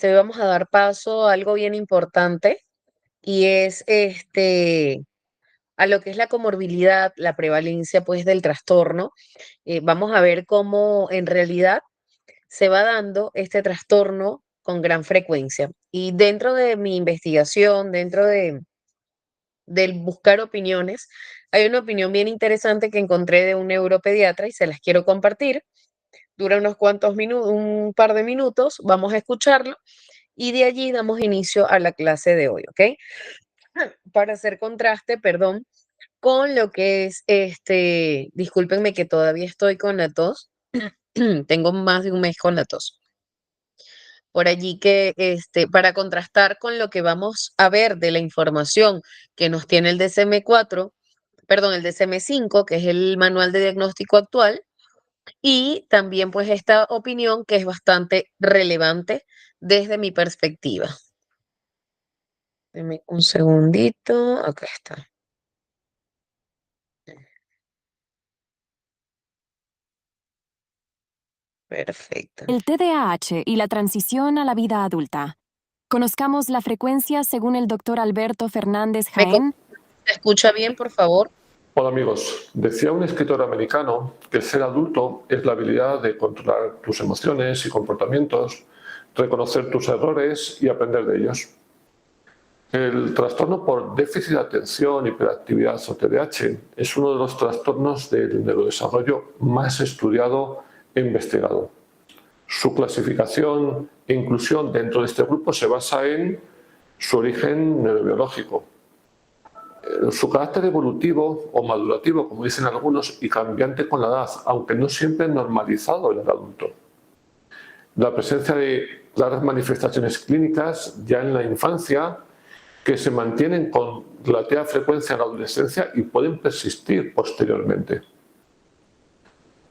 te vamos a dar paso a algo bien importante y es a lo que es la comorbilidad, la prevalencia pues del trastorno. Vamos a ver cómo en realidad se va dando este trastorno con gran frecuencia. Y dentro de mi investigación, del buscar opiniones, hay una opinión bien interesante que encontré de un neuropediatra y se las quiero compartir. Dura unos cuantos minutos, un par de minutos, vamos a escucharlo y de allí damos inicio a la clase de hoy, ¿ok? Para hacer contraste, perdón, con lo que es discúlpenme que todavía estoy con la tos, tengo más de un mes con la tos. Por allí que, para contrastar con lo que vamos a ver de la información que nos tiene el DSM-4, perdón, el DSM-5, que es el manual de diagnóstico actual, y también pues esta opinión que es bastante relevante desde mi perspectiva. Deme un segundito, acá está. Perfecto. El TDAH y la transición a la vida adulta. Conozcamos la frecuencia según el doctor Alberto Fernández ¿Me co- Jaén. ¿Se escucha bien, por favor? Hola amigos, decía un escritor americano que el ser adulto es la habilidad de controlar tus emociones y comportamientos, reconocer tus errores y aprender de ellos. El trastorno por déficit de atención, hiperactividad o TDAH es uno de los trastornos del neurodesarrollo más estudiado e investigado. Su clasificación e inclusión dentro de este grupo se basa en su origen neurobiológico, su carácter evolutivo o madurativo, como dicen algunos, y cambiante con la edad, aunque no siempre normalizado en el adulto. La presencia de claras manifestaciones clínicas ya en la infancia que se mantienen con relativa frecuencia en la adolescencia y pueden persistir posteriormente.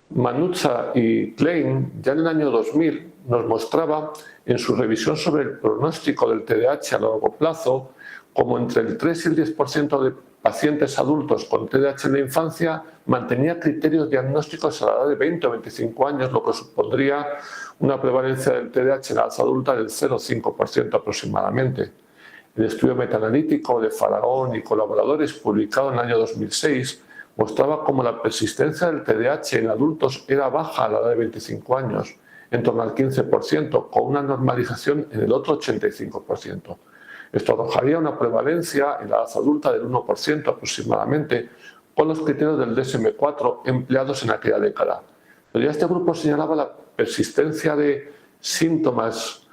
Manuzza y Klein ya en el año 2000 nos mostraba en su revisión sobre el pronóstico del TDAH a largo plazo como entre el 3 y el 10% de pacientes adultos con TDAH en la infancia mantenía criterios diagnósticos a la edad de 20 o 25 años, lo que supondría una prevalencia del TDAH en la edad adulta del 0,5% aproximadamente. El estudio metaanalítico de Faraón y colaboradores, publicado en el año 2006, mostraba cómo la persistencia del TDAH en adultos era baja a la edad de 25 años, en torno al 15%, con una normalización en el otro 85%. Esto arrojaría una prevalencia en la edad adulta del 1% aproximadamente, con los criterios del DSM-4 empleados en aquella década. Pero ya este grupo señalaba la persistencia de síntomas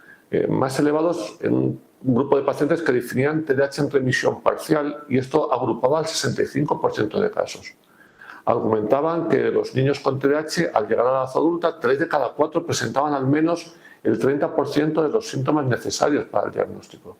más elevados en un grupo de pacientes que definían TDAH en remisión parcial, y esto agrupaba al 65% de casos. Argumentaban que los niños con TDAH, al llegar a la edad adulta, 3 de cada 4 presentaban al menos el 30% de los síntomas necesarios para el diagnóstico.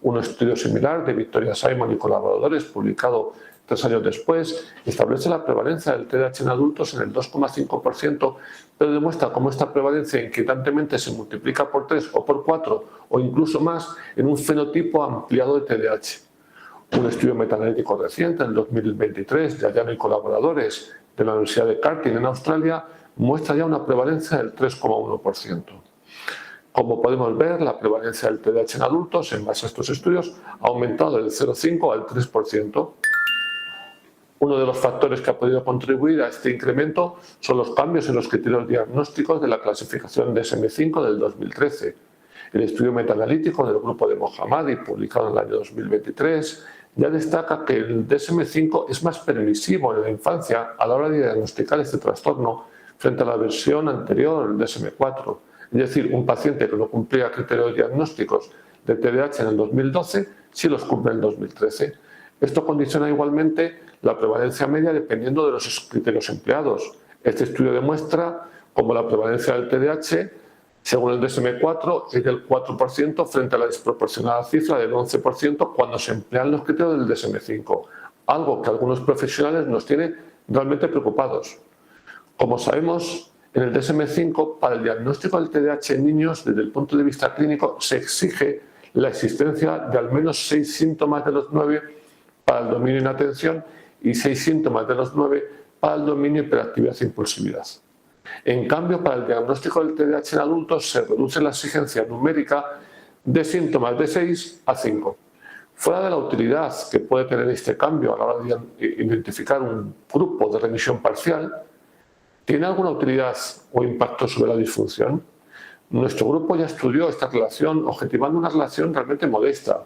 Un estudio similar de Victoria Simon y colaboradores, publicado 3 años después, establece la prevalencia del TDAH en adultos en el 2,5%, pero demuestra cómo esta prevalencia inquietantemente se multiplica por 3 o por 4 o incluso más en un fenotipo ampliado de TDAH. Un estudio metaanalítico reciente, en 2023, de Ayano y colaboradores de la Universidad de Curtin en Australia, muestra ya una prevalencia del 3,1%. Como podemos ver, la prevalencia del TDAH en adultos, en base a estos estudios, ha aumentado del 0,5 al 3%. Uno de los factores que ha podido contribuir a este incremento son los cambios en los criterios diagnósticos de la clasificación DSM-5 del 2013. El estudio metaanalítico del grupo de Mohammadi, publicado en el año 2023, ya destaca que el DSM-5 es más permisivo en la infancia a la hora de diagnosticar este trastorno frente a la versión anterior, el DSM-4. Es decir, un paciente que no cumplía criterios diagnósticos de TDAH en el 2012, sí los cumple en el 2013. Esto condiciona igualmente la prevalencia media dependiendo de los criterios empleados. Este estudio demuestra cómo la prevalencia del TDAH, según el DSM-4, es del 4% frente a la desproporcionada cifra del 11% cuando se emplean los criterios del DSM-5, algo que a algunos profesionales nos tiene realmente preocupados. Como sabemos, en el DSM-5, para el diagnóstico del TDAH en niños, desde el punto de vista clínico, se exige la existencia de al menos 6 síntomas de los 9 para el dominio en atención y 6 síntomas de los 9 para el dominio hiperactividad e impulsividad. En cambio, para el diagnóstico del TDAH en adultos se reduce la exigencia numérica de síntomas de 6 a 5. Fuera de la utilidad que puede tener este cambio a la hora de identificar un grupo de remisión parcial, ¿tiene alguna utilidad o impacto sobre la disfunción? Nuestro grupo ya estudió esta relación, objetivando una relación realmente modesta.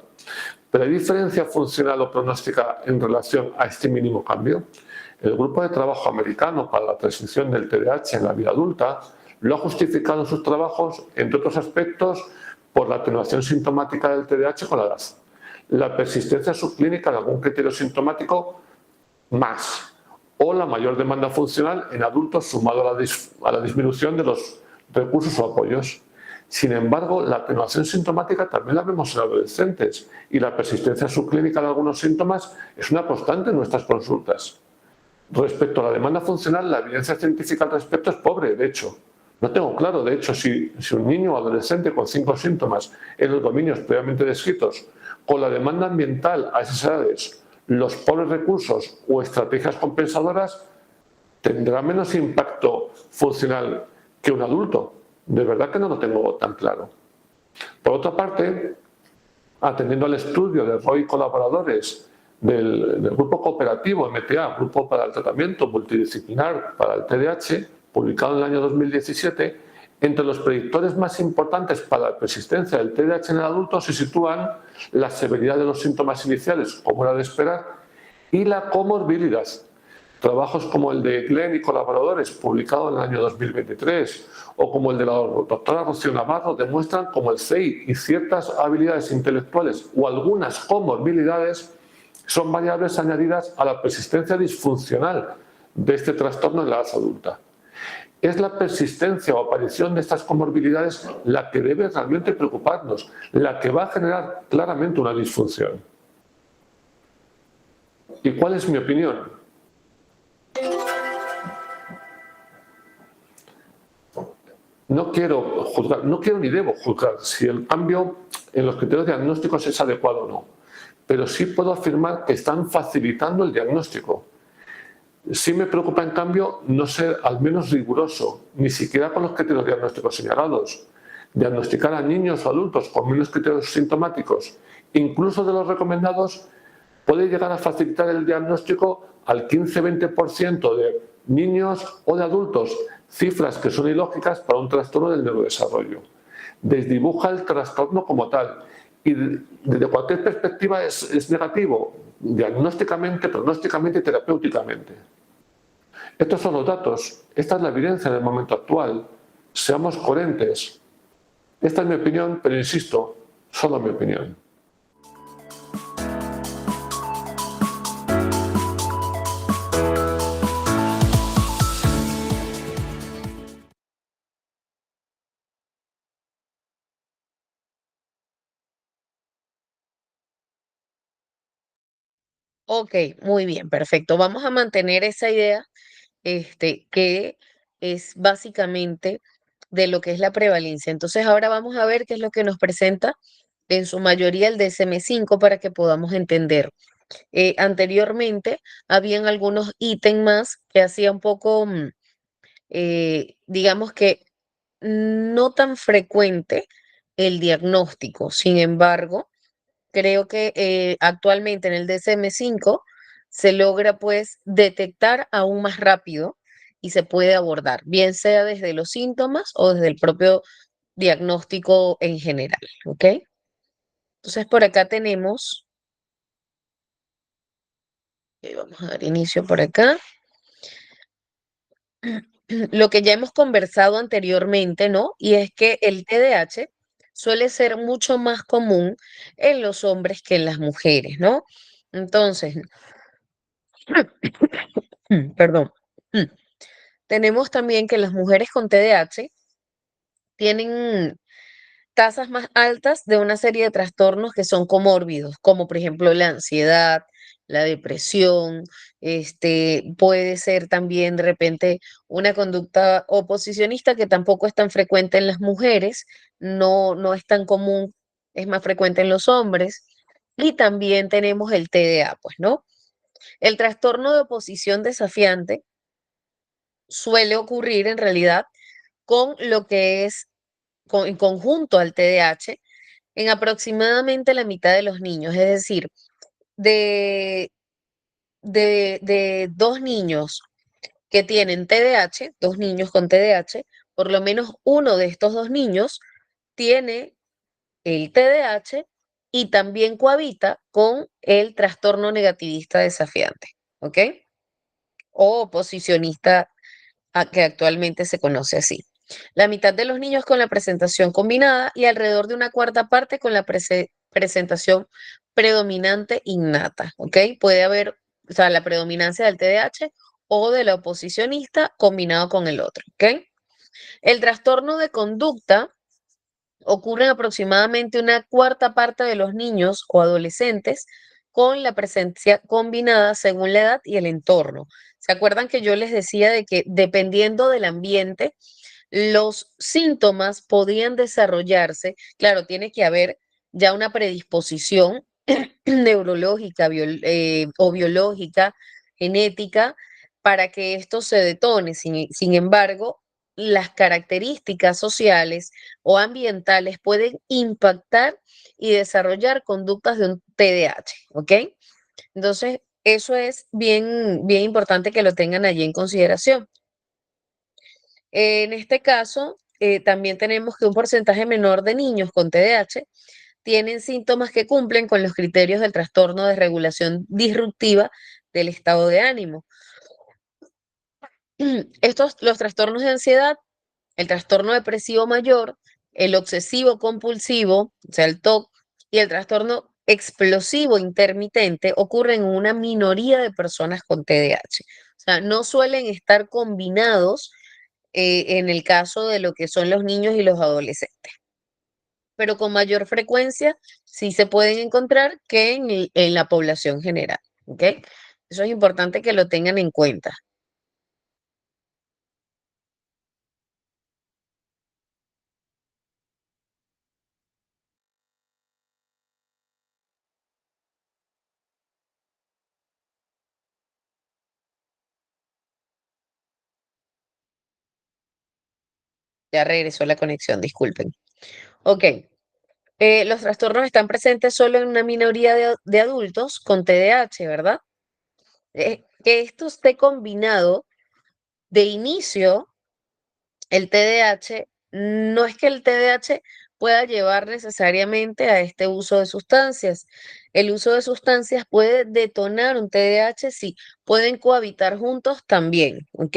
¿Pero hay diferencia funcional o pronóstica en relación a este mínimo cambio? El grupo de trabajo americano para la transición del TDAH en la vida adulta lo ha justificado en sus trabajos, entre otros aspectos, por la atenuación sintomática del TDAH con la edad, la persistencia subclínica de algún criterio sintomático más, o la mayor demanda funcional en adultos sumado a la disminución de los recursos o apoyos. Sin embargo, la atenuación sintomática también la vemos en adolescentes y la persistencia subclínica de algunos síntomas es una constante en nuestras consultas. Respecto a la demanda funcional, la evidencia científica al respecto es pobre, de hecho. No tengo claro, de hecho, si un niño o adolescente con 5 síntomas en los dominios previamente descritos, con la demanda ambiental a esas edades, los pobres recursos o estrategias compensadoras, tendrá menos impacto funcional que un adulto. De verdad que no lo tengo tan claro. Por otra parte, atendiendo al estudio de Roy y colaboradores del grupo cooperativo MTA, Grupo para el Tratamiento Multidisciplinar para el TDAH, publicado en el año 2017, entre los predictores más importantes para la persistencia del TDAH en el adulto se sitúan la severidad de los síntomas iniciales, como era de esperar, y la comorbilidad. Trabajos como el de Glenn y colaboradores, publicado en el año 2023, o como el de la doctora Rocío Navarro, demuestran cómo el CEI y ciertas habilidades intelectuales o algunas comorbilidades son variables añadidas a la persistencia disfuncional de este trastorno en la edad adulta. Es la persistencia o aparición de estas comorbilidades la que debe realmente preocuparnos, la que va a generar claramente una disfunción. ¿Y cuál es mi opinión? No quiero juzgar, no quiero ni debo juzgar si el cambio en los criterios diagnósticos es adecuado o no, pero sí puedo afirmar que están facilitando el diagnóstico. Sí me preocupa, en cambio, no ser al menos riguroso, ni siquiera con los criterios diagnósticos señalados. Diagnosticar a niños o adultos con menos criterios sintomáticos, incluso de los recomendados, puede llegar a facilitar el diagnóstico al 15-20% de niños o de adultos, cifras que son ilógicas para un trastorno del neurodesarrollo. Desdibuja el trastorno como tal y desde cualquier perspectiva es negativo, diagnósticamente, pronósticamente y terapéuticamente. Estos son los datos, esta es la evidencia del momento actual. Seamos coherentes. Esta es mi opinión, pero insisto, solo mi opinión. Ok, muy bien, perfecto. Vamos a mantener esa idea, que es básicamente de lo que es la prevalencia. Entonces, ahora vamos a ver qué es lo que nos presenta en su mayoría el DSM-5 para que podamos entender. Anteriormente, habían algunos ítems más que hacía un poco, digamos que no tan frecuente el diagnóstico. Sin embargo, creo que actualmente en el DSM-5 se logra pues detectar aún más rápido y se puede abordar, bien sea desde los síntomas o desde el propio diagnóstico en general, ¿ok? Entonces por acá tenemos, vamos a dar inicio por acá, lo que ya hemos conversado anteriormente, ¿no? Y es que el TDAH suele ser mucho más común en los hombres que en las mujeres, ¿no? Entonces, perdón. Tenemos también que las mujeres con TDAH tienen tasas más altas de una serie de trastornos que son comórbidos, como por ejemplo la ansiedad, la depresión, puede ser también de repente una conducta oposicionista que tampoco es tan frecuente en las mujeres, no es tan común, es más frecuente en los hombres. Y también tenemos el TDA, pues, ¿no? El trastorno de oposición desafiante suele ocurrir en realidad con lo que es en conjunto al TDAH, en aproximadamente la mitad de los niños, es decir, de, de dos niños que tienen TDAH, dos niños con TDAH, por lo menos uno de estos dos niños tiene el TDAH y también cohabita con el trastorno negativista desafiante, ¿ok? O oposicionista, que actualmente se conoce así. La mitad de los niños con la presentación combinada y alrededor de una cuarta parte con la presentación predominante innata, ¿ok? Puede haber, o sea, la predominancia del TDAH o de la oposicionista combinado con el otro, ¿ok? El trastorno de conducta ocurre en aproximadamente una cuarta parte de los niños o adolescentes con la presencia combinada según la edad y el entorno. ¿Se acuerdan que yo les decía de que dependiendo del ambiente, los síntomas podían desarrollarse? Claro, tiene que haber ya una predisposición neurológica o biológica, genética, para que esto se detone. Sin embargo, las características sociales o ambientales pueden impactar y desarrollar conductas de un TDAH, ¿ok? Entonces, eso es bien, bien importante que lo tengan allí en consideración. En este caso, también tenemos que un porcentaje menor de niños con TDAH tienen síntomas que cumplen con los criterios del trastorno de regulación disruptiva del estado de ánimo. Los trastornos de ansiedad, el trastorno depresivo mayor, el obsesivo compulsivo, o sea, el TOC, y el trastorno explosivo intermitente ocurren en una minoría de personas con TDAH. O sea, no suelen estar combinados en el caso de lo que son los niños y los adolescentes, pero con mayor frecuencia sí se pueden encontrar que en la población general, ¿ok? Eso es importante que lo tengan en cuenta. Ya regresó la conexión, disculpen. Ok, los trastornos están presentes solo en una minoría de adultos con TDAH, ¿verdad? Que esto esté combinado de inicio, el TDAH, no es que el TDAH pueda llevar necesariamente a este uso de sustancias. El uso de sustancias puede detonar un TDAH, sí, pueden cohabitar juntos también, ¿ok?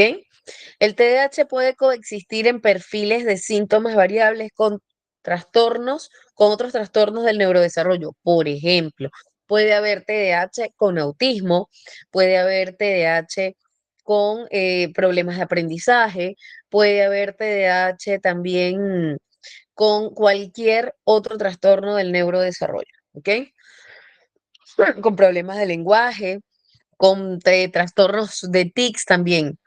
El TDAH puede coexistir en perfiles de síntomas variables con otros trastornos del neurodesarrollo. Por ejemplo, puede haber TDAH con autismo, puede haber TDAH con problemas de aprendizaje, puede haber TDAH también con cualquier otro trastorno del neurodesarrollo, ¿ok? Con problemas de lenguaje, con trastornos de tics también,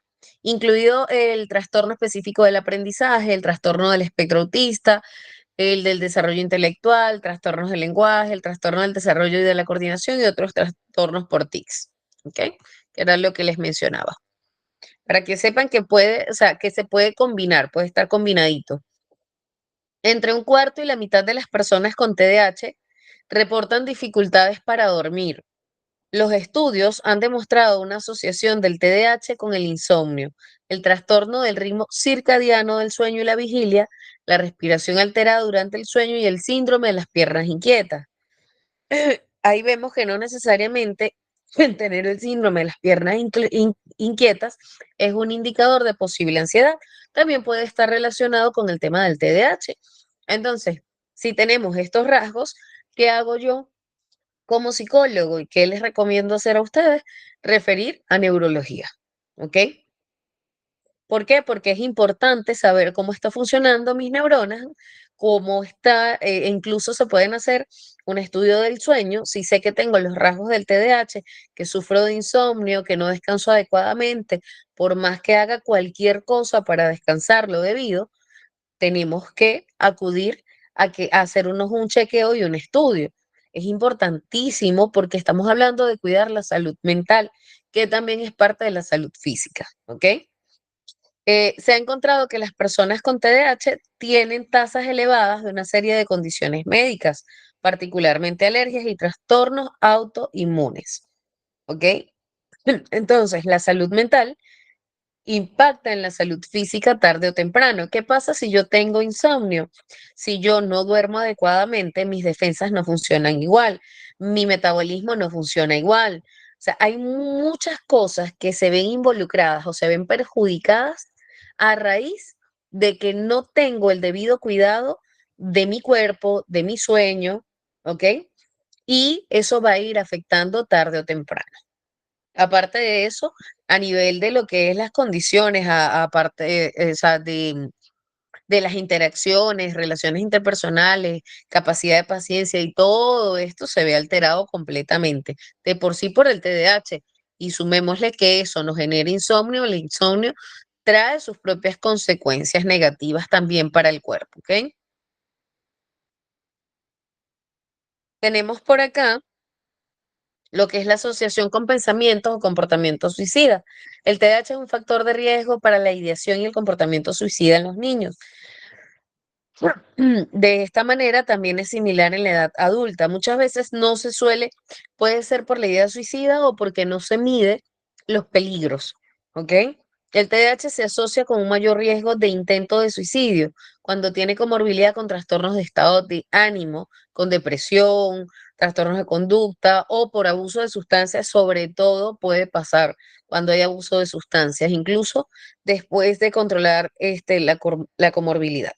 incluido el trastorno específico del aprendizaje, el trastorno del espectro autista, el del desarrollo intelectual, trastornos del lenguaje, el trastorno del desarrollo y de la coordinación y otros trastornos por tics, ¿ok? Que era lo que les mencionaba. Para que sepan que puede, o sea, que se puede combinar, puede estar combinadito. Entre un cuarto y la mitad de las personas con TDAH reportan dificultades para dormir. Los estudios han demostrado una asociación del TDAH con el insomnio, el trastorno del ritmo circadiano del sueño y la vigilia, la respiración alterada durante el sueño y el síndrome de las piernas inquietas. Ahí vemos que no necesariamente tener el síndrome de las piernas inquietas es un indicador de posible ansiedad. También puede estar relacionado con el tema del TDAH. Entonces, si tenemos estos rasgos, ¿qué hago yo como psicólogo y qué les recomiendo hacer a ustedes? Referir a neurología, ¿ok? ¿Por qué? Porque es importante saber cómo está funcionando mis neuronas, cómo está, incluso se pueden hacer un estudio del sueño. Si sé que tengo los rasgos del TDAH, que sufro de insomnio, que no descanso adecuadamente, por más que haga cualquier cosa para descansar lo debido, tenemos que acudir a hacernos un chequeo y un estudio. Es importantísimo porque estamos hablando de cuidar la salud mental, que también es parte de la salud física, ¿ok? Se ha encontrado que las personas con TDAH tienen tasas elevadas de una serie de condiciones médicas, particularmente alergias y trastornos autoinmunes. ¿Ok? Entonces, la salud mental impacta en la salud física tarde o temprano. ¿Qué pasa si yo tengo insomnio? Si yo no duermo adecuadamente, mis defensas no funcionan igual, mi metabolismo no funciona igual. O sea, hay muchas cosas que se ven involucradas o se ven perjudicadas a raíz de que no tengo el debido cuidado de mi cuerpo, de mi sueño, ¿ok? Y eso va a ir afectando tarde o temprano. Aparte de eso, a nivel de lo que es las condiciones, aparte, o sea, de las interacciones, relaciones interpersonales, capacidad de paciencia y todo esto se ve alterado completamente. De por sí por el TDAH. Y sumémosle que eso nos genera insomnio, el insomnio trae sus propias consecuencias negativas también para el cuerpo, ¿ok? Tenemos por acá lo que es la asociación con pensamientos o comportamientos suicidas. El TDAH es un factor de riesgo para la ideación y el comportamiento suicida en los niños. De esta manera también es similar en la edad adulta. Muchas veces no se suele, puede ser por la idea suicida o porque no se mide los peligros, ¿ok? El TDAH se asocia con un mayor riesgo de intento de suicidio cuando tiene comorbilidad con trastornos de estado de ánimo, con depresión, trastornos de conducta o por abuso de sustancias, sobre todo puede pasar cuando hay abuso de sustancias, incluso después de controlar la comorbilidad.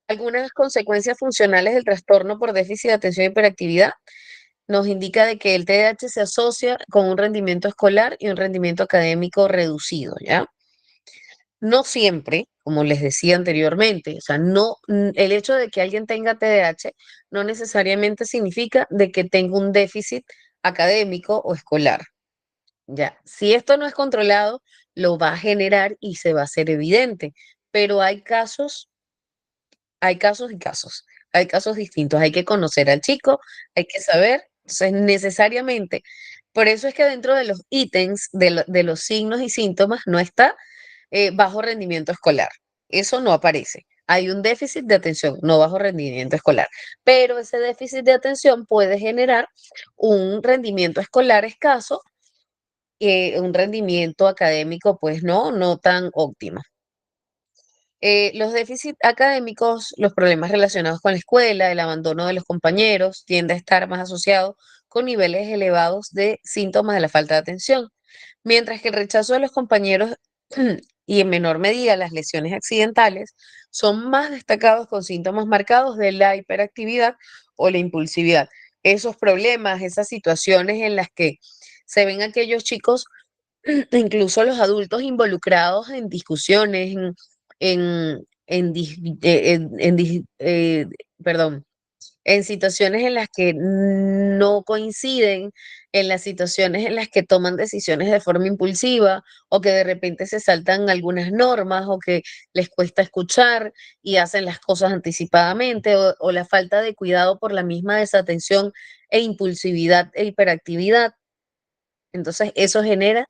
Algunas consecuencias funcionales del trastorno por déficit de atención y hiperactividad nos indica de que el TDAH se asocia con un rendimiento escolar y un rendimiento académico reducido, ¿ya? No siempre, como les decía anteriormente, o sea, el hecho de que alguien tenga TDAH no necesariamente significa de que tenga un déficit académico o escolar, ¿ya? Si esto no es controlado, lo va a generar y se va a hacer evidente, pero hay casos y casos, hay casos distintos, hay que conocer al chico, hay que saber, entonces necesariamente, por eso es que dentro de los ítems, de los signos y síntomas, no está bajo rendimiento escolar, eso no aparece. Hay un déficit de atención, no bajo rendimiento escolar, pero ese déficit de atención puede generar un rendimiento escolar escaso, un rendimiento académico, pues no tan óptimo. Los déficits académicos, los problemas relacionados con la escuela, el abandono de los compañeros, tiende a estar más asociado con niveles elevados de síntomas de la falta de atención, mientras que el rechazo de los compañeros y en menor medida las lesiones accidentales son más destacados con síntomas marcados de la hiperactividad o la impulsividad. Esos problemas, esas situaciones en las que se ven aquellos chicos, incluso los adultos involucrados en discusiones, perdón, en situaciones en las que no coinciden, en las situaciones en las que toman decisiones de forma impulsiva o que de repente se saltan algunas normas o que les cuesta escuchar y hacen las cosas anticipadamente o la falta de cuidado por la misma desatención e impulsividad e hiperactividad. Entonces, eso genera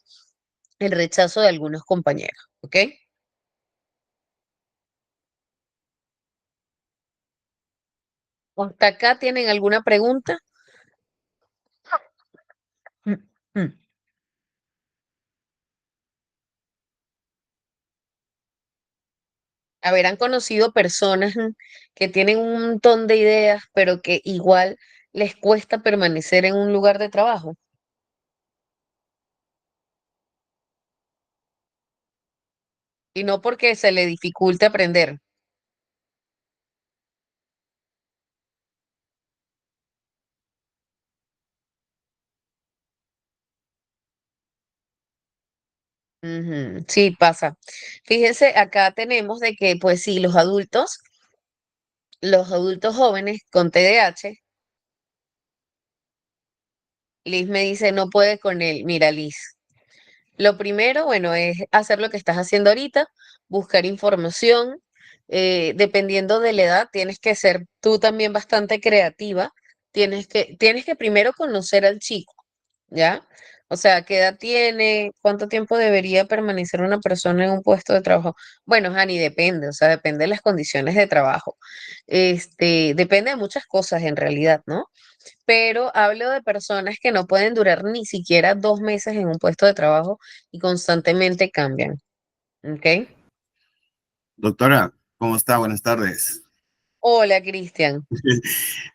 el rechazo de algunos compañeros, ¿ok? ¿Hasta acá tienen alguna pregunta? Mm, mm. Habrán conocido personas que tienen un montón de ideas, pero que igual les cuesta permanecer en un lugar de trabajo. Y no porque se le dificulte aprender. Ujú, sí, pasa. Fíjense, acá tenemos de que, pues sí, los adultos jóvenes con TDAH, Liz me dice, no puede con él. Mira, Liz, lo primero, bueno, es hacer lo que estás haciendo ahorita, buscar información. Dependiendo de la edad, tienes que ser tú también bastante creativa. Tienes que primero conocer al chico, ¿ya? O sea, ¿qué edad tiene? ¿Cuánto tiempo debería permanecer una persona en un puesto de trabajo? Bueno, Jani, depende, o sea, depende de las condiciones de trabajo. Depende de muchas cosas en realidad, ¿no? Pero hablo de personas que no pueden durar ni siquiera 2 meses en un puesto de trabajo y constantemente cambian, ¿ok? Doctora, ¿cómo está? Buenas tardes. Hola, Cristian.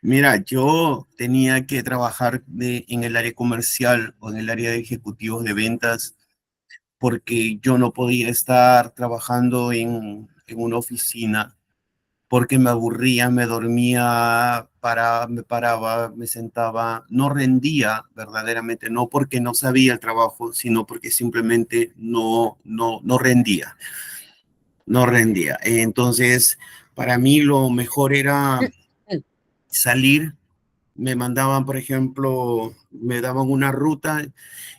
Mira, yo tenía que trabajar en el área comercial o en el área de ejecutivos de ventas porque yo no podía estar trabajando en una oficina porque me aburría, me dormía, me paraba, me sentaba, no rendía verdaderamente, no porque no sabía el trabajo, sino porque simplemente no rendía, no rendía. Entonces, para mí lo mejor era salir. Me mandaban, por ejemplo, me daban una ruta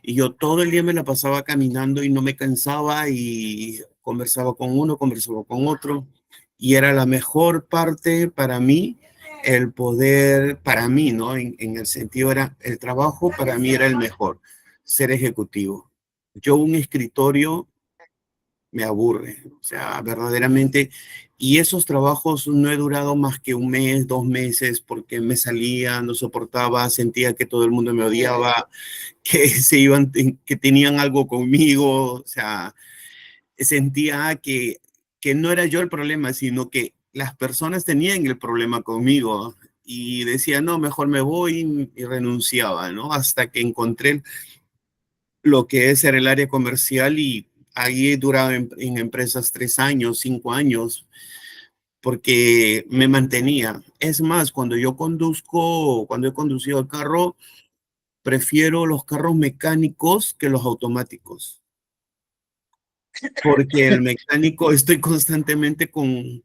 y yo todo el día me la pasaba caminando y no me cansaba y conversaba con uno, conversaba con otro. Y era la mejor parte para mí, el poder, para mí, ¿no? En el sentido era, el trabajo para mí era el mejor, ser ejecutivo. Yo un escritorio me aburre, o sea, verdaderamente. Y esos trabajos no he durado más que un mes, 2 meses, porque me salía, no soportaba, sentía que todo el mundo me odiaba, que se iban, que tenían algo conmigo, o sea, sentía que no era yo el problema, sino que las personas tenían el problema conmigo. Y decía, no, mejor me voy y renunciaba, ¿no? Hasta que encontré lo que es ser el área comercial y ahí he durado en empresas 3 años, 5 años, porque me mantenía. Es más, cuando he conducido el carro, prefiero los carros mecánicos que los automáticos, porque el mecánico estoy constantemente con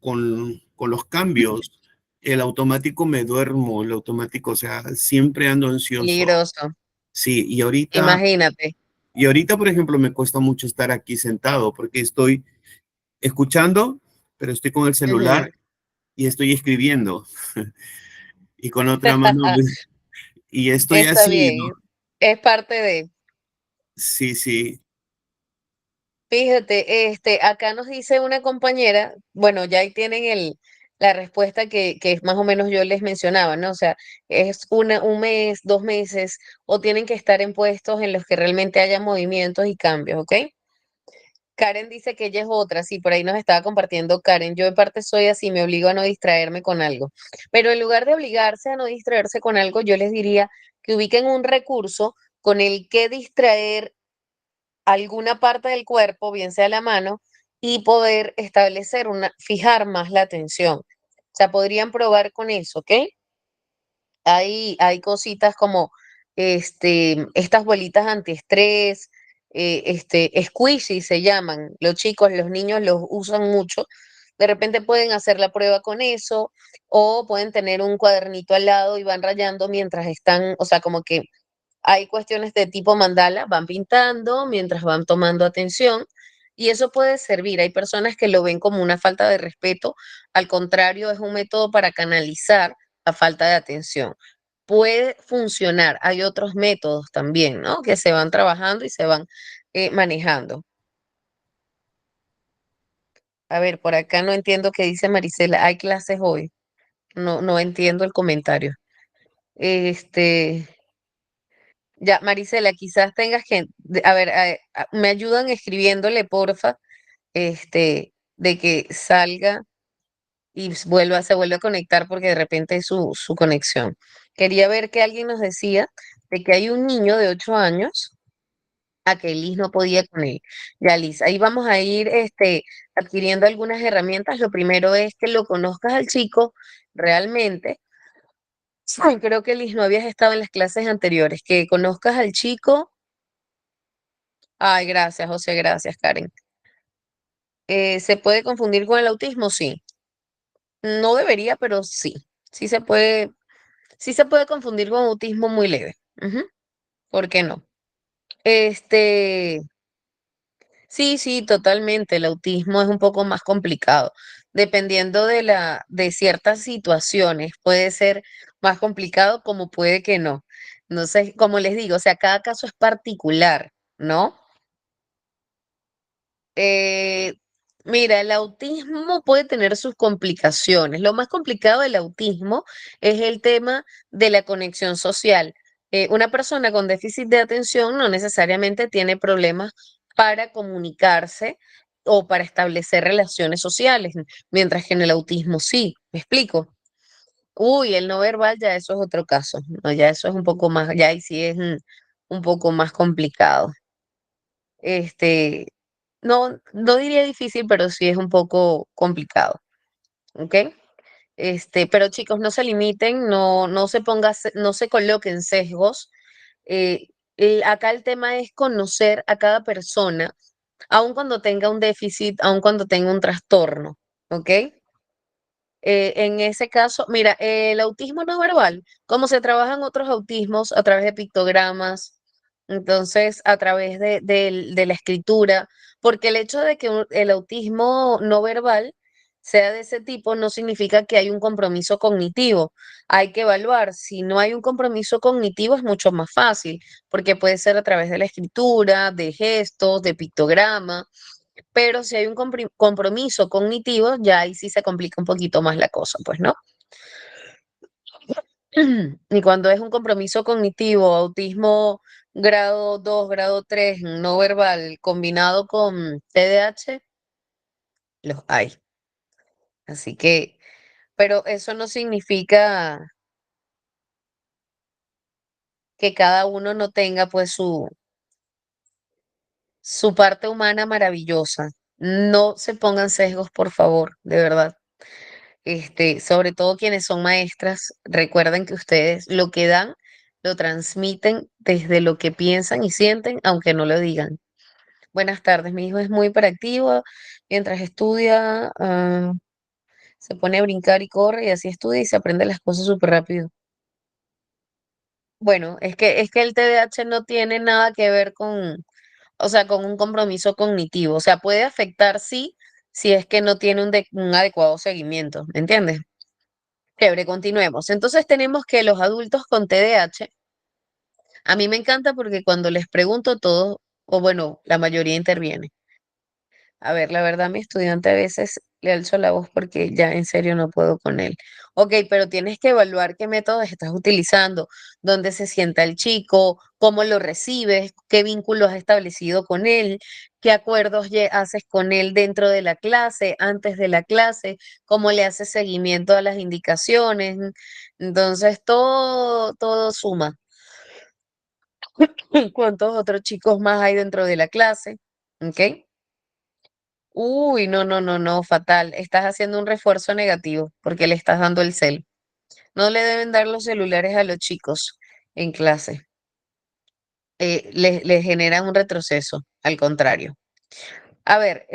los cambios. El automático me duermo, el automático, o sea, siempre ando ansioso. Peligroso. Sí, Imagínate. por ejemplo, me cuesta mucho estar aquí sentado porque estoy escuchando, pero estoy con el Ujú. celular y estoy escribiendo y con otra mano, pues, y estoy Está así, ¿no? bien. Es parte de. Sí, sí. Fíjate, acá nos dice una compañera, bueno, ya ahí tienen la respuesta que más o menos yo les mencionaba, ¿no? O sea, es un mes, 2 meses, o tienen que estar en puestos en los que realmente haya movimientos y cambios, ¿ok? Karen dice que ella es otra, sí, por ahí nos estaba compartiendo Karen. Yo en parte soy así, me obligo a no distraerme con algo. Pero en lugar de obligarse a no distraerse con algo, yo les diría que ubiquen un recurso con el que distraer alguna parte del cuerpo, bien sea la mano, y poder establecer fijar más la atención. O sea, podrían probar con eso, ¿ok? Hay cositas como estas bolitas antiestrés, squishy se llaman. Los chicos, los niños los usan mucho. De repente pueden hacer la prueba con eso o pueden tener un cuadernito al lado y van rayando mientras están, o sea, como que hay cuestiones de tipo mandala, van pintando mientras van tomando atención y eso puede servir. Hay personas que lo ven como una falta de respeto, al contrario, es un método para canalizar la falta de atención. Puede funcionar. Hay otros métodos también, ¿no? Que se van trabajando y se van manejando. A ver, por acá no entiendo qué dice Marisela. Hay clases hoy. No, no entiendo el comentario. Este, Ya, Marisela, quizás tengas que, a ver, me ayudan escribiéndole, porfa, de que salga y se vuelva a conectar porque de repente es su conexión. Quería ver que alguien nos decía de que hay un niño de 8 años a que Liz no podía con él. Ya, Liz, ahí vamos a ir, adquiriendo algunas herramientas. Lo primero es que lo conozcas al chico realmente. Ay, creo que Liz no habías estado en las clases anteriores, que conozcas al chico. Ay, gracias, José, gracias, Karen. ¿Se puede confundir con el autismo? Sí. No debería, pero sí. Sí se puede confundir con autismo muy leve. Ujú. ¿Por qué no? Este, sí, sí, totalmente. El autismo es un poco más complicado. Dependiendo de ciertas situaciones, puede ser más complicado como puede que no. No sé, como les digo, o sea, cada caso es particular, ¿no? Eh, Mira, el autismo puede tener sus complicaciones. Lo más complicado del autismo es el tema de la conexión social. Una persona con déficit de atención no necesariamente tiene problemas para comunicarse o para establecer relaciones sociales, mientras que en el autismo sí. ¿Me explico? Uy, el no verbal ya eso es otro caso, ¿no? Ya eso es un poco más, ya ahí sí es un poco más complicado. Este, no diría difícil, pero sí es un poco complicado, ¿ok? Pero chicos, no se limiten, no se no se coloquen sesgos. eh, Acá el tema es conocer a cada persona, aun cuando tenga un déficit, aun cuando tenga un trastorno, ¿ok? En ese caso, mira, el autismo no verbal, como se trabajan otros autismos a través de pictogramas, entonces a través de la escritura, porque el hecho de que el autismo no verbal sea de ese tipo no significa que hay un compromiso cognitivo. Hay que evaluar. Si no hay un compromiso cognitivo es mucho más fácil, porque puede ser a través de la escritura, de gestos, de pictograma, pero si hay un compromiso cognitivo, ya ahí sí se complica un poquito más la cosa, pues, ¿no? Y cuando es un compromiso cognitivo, autismo grado 2, grado 3, no verbal, combinado con TDAH, los hay. Así que, pero eso no significa que cada uno no tenga pues su parte humana maravillosa. No se pongan sesgos, por favor, de verdad. Sobre todo quienes son maestras, recuerden que ustedes lo que dan lo transmiten desde lo que piensan y sienten, aunque no lo digan. Buenas tardes, mi hijo es muy hiperactivo, mientras estudia, se pone a brincar y corre y así estudia y se aprende las cosas súper rápido. Bueno, es que el TDAH no tiene nada que ver con, o sea, con un compromiso cognitivo. O sea, puede afectar sí, si es que no tiene un adecuado seguimiento, ¿me entiendes? Chévere, continuemos. Entonces tenemos que los adultos con TDAH, a mí me encanta porque cuando les pregunto todo, o bueno, la mayoría interviene. A ver, la verdad, mi estudiante a veces le alzo la voz porque ya en serio no puedo con él. Ok, pero tienes que evaluar qué métodos estás utilizando, dónde se sienta el chico, cómo lo recibes, qué vínculos has establecido con él, qué acuerdos haces con él dentro de la clase, antes de la clase, cómo le haces seguimiento a las indicaciones. Entonces, todo suma. ¿Cuántos otros chicos más hay dentro de la clase? ¿Ok? Uy, no, fatal. Estás haciendo un refuerzo negativo porque le estás dando el cel. No le deben dar los celulares a los chicos en clase. Les generan un retroceso, al contrario. A ver,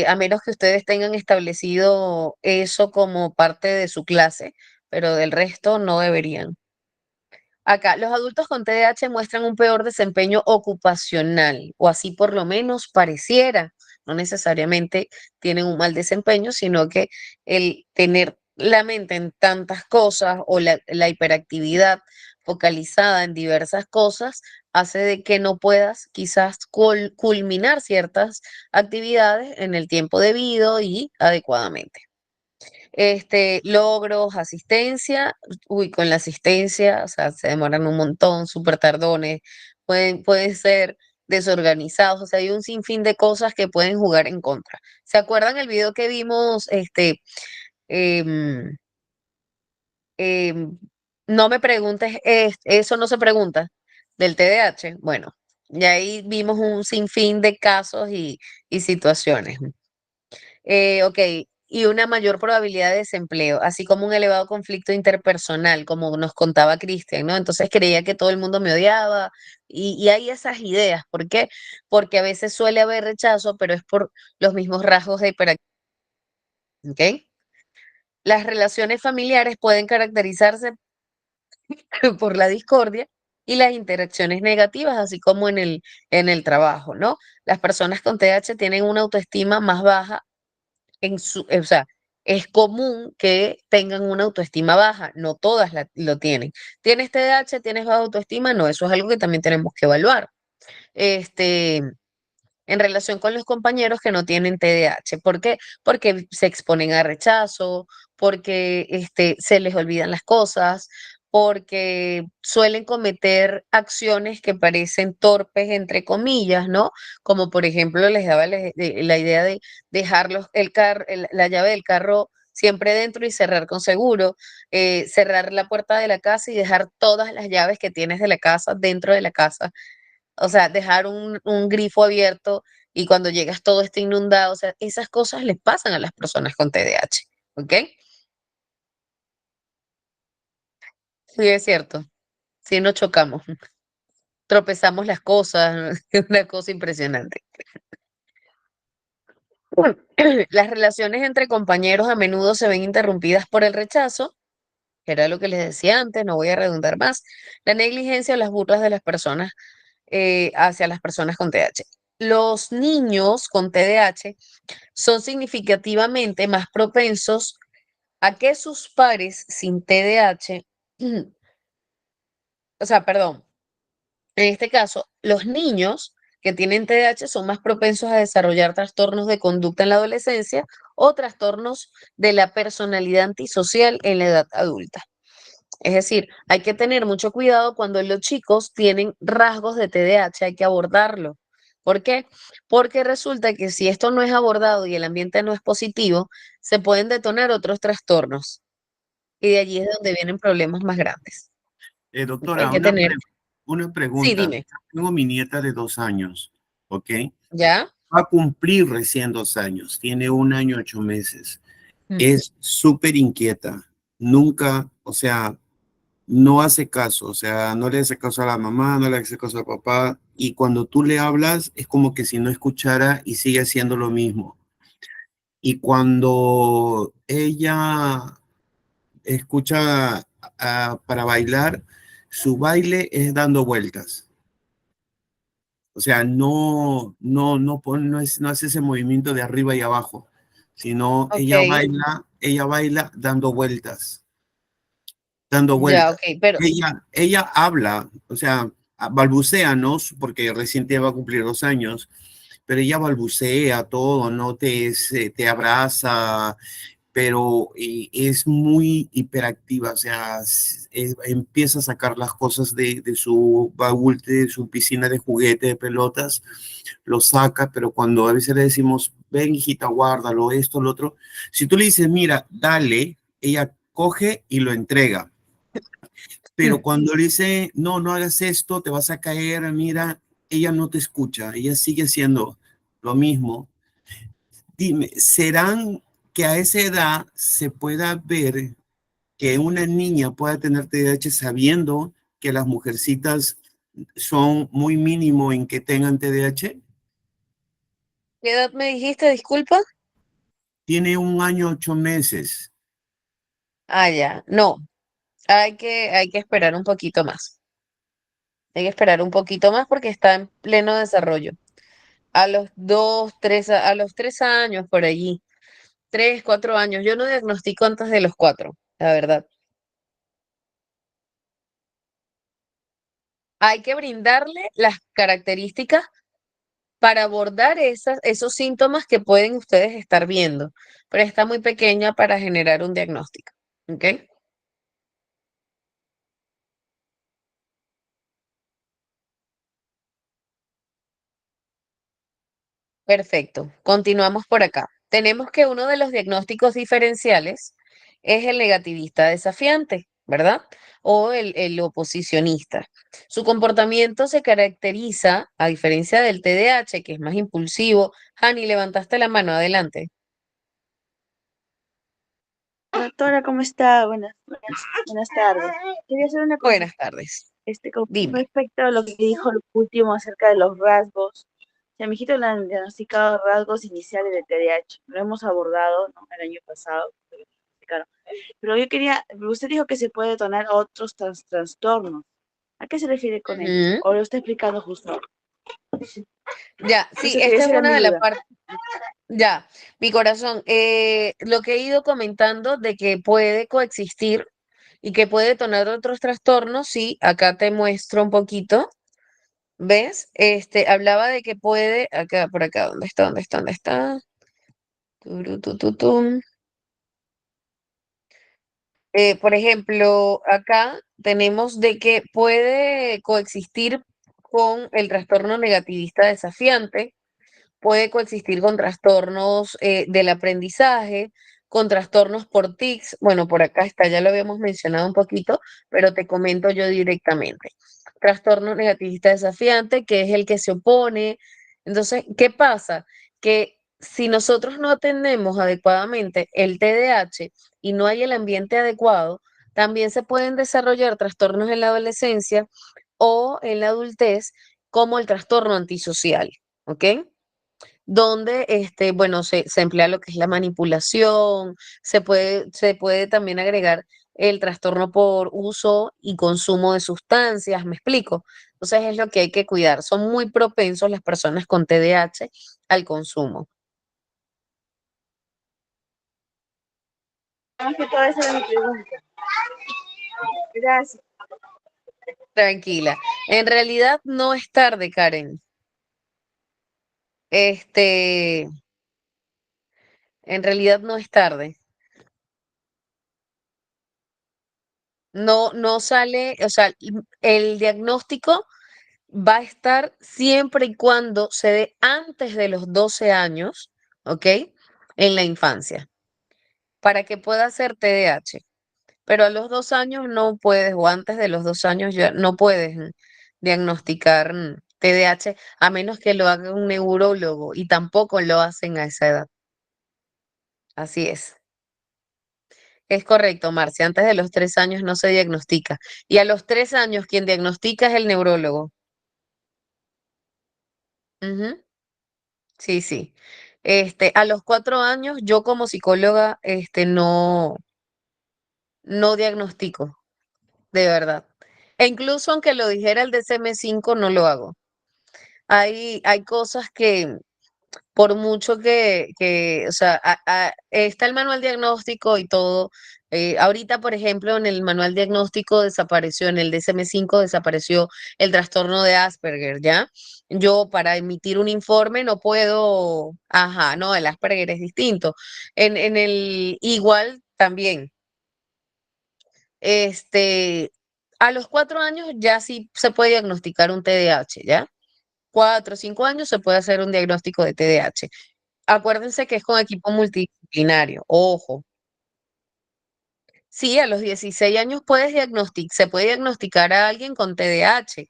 a menos que ustedes tengan establecido eso como parte de su clase, pero del resto no deberían. Acá, los adultos con TDAH muestran un peor desempeño ocupacional, o así por lo menos pareciera. No necesariamente tienen un mal desempeño, sino que el tener la mente en tantas cosas o la hiperactividad focalizada en diversas cosas hace de que no puedas quizás culminar ciertas actividades en el tiempo debido y adecuadamente. Logros, asistencia, uy, con la asistencia, o sea, se demoran un montón, súper tardones, pueden ser desorganizados, o sea, hay un sinfín de cosas que pueden jugar en contra. ¿Se acuerdan el video que vimos, em, em, no me preguntes, eso no se pregunta, del TDAH? Bueno, y ahí vimos un sinfín de casos y situaciones. Ok, y una mayor probabilidad de desempleo, así como un elevado conflicto interpersonal, como nos contaba Cristian, ¿no? Entonces creía que todo el mundo me odiaba y hay esas ideas. ¿Por qué? Porque a veces suele haber rechazo, pero es por los mismos rasgos de hiperactividad, ¿ok? Las relaciones familiares pueden caracterizarse por la discordia y las interacciones negativas, así como en el trabajo, ¿no? Las personas con TH tienen una autoestima más baja o sea, es común que tengan una autoestima baja, no todas lo tienen. ¿Tienes TDAH? ¿Tienes baja autoestima? No, eso es algo que también tenemos que evaluar. Este, en relación con los compañeros que no tienen TDAH. ¿Por qué? Porque se exponen a rechazo, porque se les olvidan las cosas, porque suelen cometer acciones que parecen torpes, entre comillas, ¿no? Como por ejemplo, les daba la idea de dejarlos la llave del carro siempre dentro y cerrar con seguro, cerrar la puerta de la casa y dejar todas las llaves que tienes de la casa dentro de la casa, o sea, dejar un grifo abierto y cuando llegas todo está inundado, o sea, esas cosas les pasan a las personas con TDAH, ¿ok? Sí, es cierto, sí nos chocamos, tropezamos las cosas, es una cosa impresionante. Las relaciones entre compañeros a menudo se ven interrumpidas por el rechazo, que era lo que les decía antes, no voy a redundar más, la negligencia o las burlas de las personas hacia las personas con TDAH. Los niños con TDAH son significativamente más propensos a que sus pares sin TDAH, o sea, perdón, en este caso, los niños que tienen TDAH son más propensos a desarrollar trastornos de conducta en la adolescencia o trastornos de la personalidad antisocial en la edad adulta. Es decir, hay que tener mucho cuidado cuando los chicos tienen rasgos de TDAH, hay que abordarlo. ¿Por qué? Porque resulta que si esto no es abordado y el ambiente no es positivo, se pueden detonar otros trastornos. Y de allí es donde vienen problemas más grandes. Hay Doctora, que tener, una sí, pregunta. dime, Tengo mi nieta de 2 años, ¿ok? ¿ya? Va a cumplir recién 2 años, tiene 1 año, 8 meses. Mm. Es súper inquieta. Nunca, o sea, no hace caso, o sea, no le hace caso a la mamá, no le hace caso al papá. Y cuando tú le hablas, es como que si no escuchara y sigue haciendo lo mismo. Y cuando ella escucha para bailar, su baile es dando vueltas. O sea, no hace ese movimiento de arriba y abajo, sino Ok, ella baila dando vueltas, dando ya, vueltas. ok, pero, Ella habla, o sea, balbucea, ¿no? Porque recién te va a cumplir 2 años, pero ella balbucea todo, ¿no? Te abraza, pero es muy hiperactiva, o sea, empieza a sacar las cosas de su baúl, de su piscina de juguetes, de pelotas, lo saca, pero cuando a veces le decimos, ven hijita, guárdalo, esto, lo otro, si tú le dices, mira, dale, ella coge y lo entrega, pero mm, cuando le dice, no, no hagas esto, te vas a caer, mira, ella no te escucha, ella sigue haciendo lo mismo. Dime, ¿serán que a esa edad se pueda ver que una niña pueda tener TDAH sabiendo que las mujercitas son muy mínimo en que tengan TDAH? ¿qué edad me dijiste? Disculpa. Tiene 1 año, 8 meses. Ah, ya, no, hay que esperar un poquito más. Hay que esperar un poquito más porque está en pleno desarrollo. A los 2, 3, a los 3 años por allí, 3, 4 años. Yo no diagnostico antes de los 4, la verdad. Hay que brindarle las características para abordar esos síntomas que pueden ustedes estar viendo, pero está muy pequeña para generar un diagnóstico. ¿Ok? Perfecto. Continuamos por acá. Tenemos que uno de los diagnósticos diferenciales es el negativista desafiante, ¿verdad? O el oposicionista. Su comportamiento se caracteriza, a diferencia del TDAH, que es más impulsivo. Hani, levantaste la mano, adelante. Doctora, ¿cómo está? Buenas tardes. Quería hacer una consulta Buenas tardes. con Dime. respecto a lo que dijo lo último acerca de los rasgos. Si a mi hijito le han diagnosticado rasgos iniciales de TDAH. Lo hemos abordado, ¿no? El año pasado, lo diagnosticaron. Pero usted dijo que se puede detonar otros trastornos. ¿A qué se refiere con esto? Ujú. ¿O lo está explicando justo ahora? Ya, sí, Eso esta es era una mi de las duda. partes. Ya, mi corazón, lo que he ido comentando de que puede coexistir y que puede detonar otros trastornos, sí, acá te muestro un poquito, ¿ves? Hablaba de que puede, acá, por acá, ¿dónde está? ¿Dónde está? ¿Dónde está? Turutututum. Por ejemplo, acá tenemos de que puede coexistir con el trastorno negativista desafiante, puede coexistir con trastornos del aprendizaje, con trastornos por tics. Bueno, por acá está, ya lo habíamos mencionado un poquito, pero te comento yo directamente. Trastorno negativista desafiante, que es el que se opone. Entonces, ¿qué pasa? Que si nosotros no atendemos adecuadamente el TDAH y no hay el ambiente adecuado, también se pueden desarrollar trastornos en la adolescencia o en la adultez, como el trastorno antisocial, ¿ok? Donde bueno, se emplea lo que es la manipulación, se puede también agregar el trastorno por uso y consumo de sustancias, ¿me explico? Entonces es lo que hay que cuidar. Son muy propensos las personas con TDAH al consumo. Más que todo esa era mi pregunta. Gracias. Tranquila. En realidad no es tarde, Karen. Este, en realidad no es tarde. No, no sale, o sea, el diagnóstico va a estar siempre y cuando se dé antes de los 12 años, ¿ok? En la infancia, para que pueda ser TDAH. Pero a los 2 años no puedes, o antes de los 2 años ya no puedes diagnosticar TDAH, a menos que lo haga un neurólogo, y tampoco lo hacen a esa edad. Así es. Es correcto, Marcia. Antes de los 3 años no se diagnostica. Y a los 3 años quien diagnostica es el neurólogo. Ujú. Sí, sí. A los 4 años, yo como psicóloga, no diagnostico, de verdad. E incluso aunque lo dijera el DSM-5, no lo hago. Hay cosas que, por mucho o sea, está el manual diagnóstico y todo. Ahorita, por ejemplo, en el manual diagnóstico desapareció, en el DSM-5 desapareció el trastorno de Asperger, ¿ya? Yo para emitir un informe no puedo, ajá, no, el Asperger es distinto. En el igual también, este, a los 4 años ya sí se puede diagnosticar un TDAH, ¿ya? 4 o 5 años se puede hacer un diagnóstico de TDAH. Acuérdense que es con equipo multidisciplinario. Ojo. Sí, a los 16 años se puede diagnosticar a alguien con TDAH.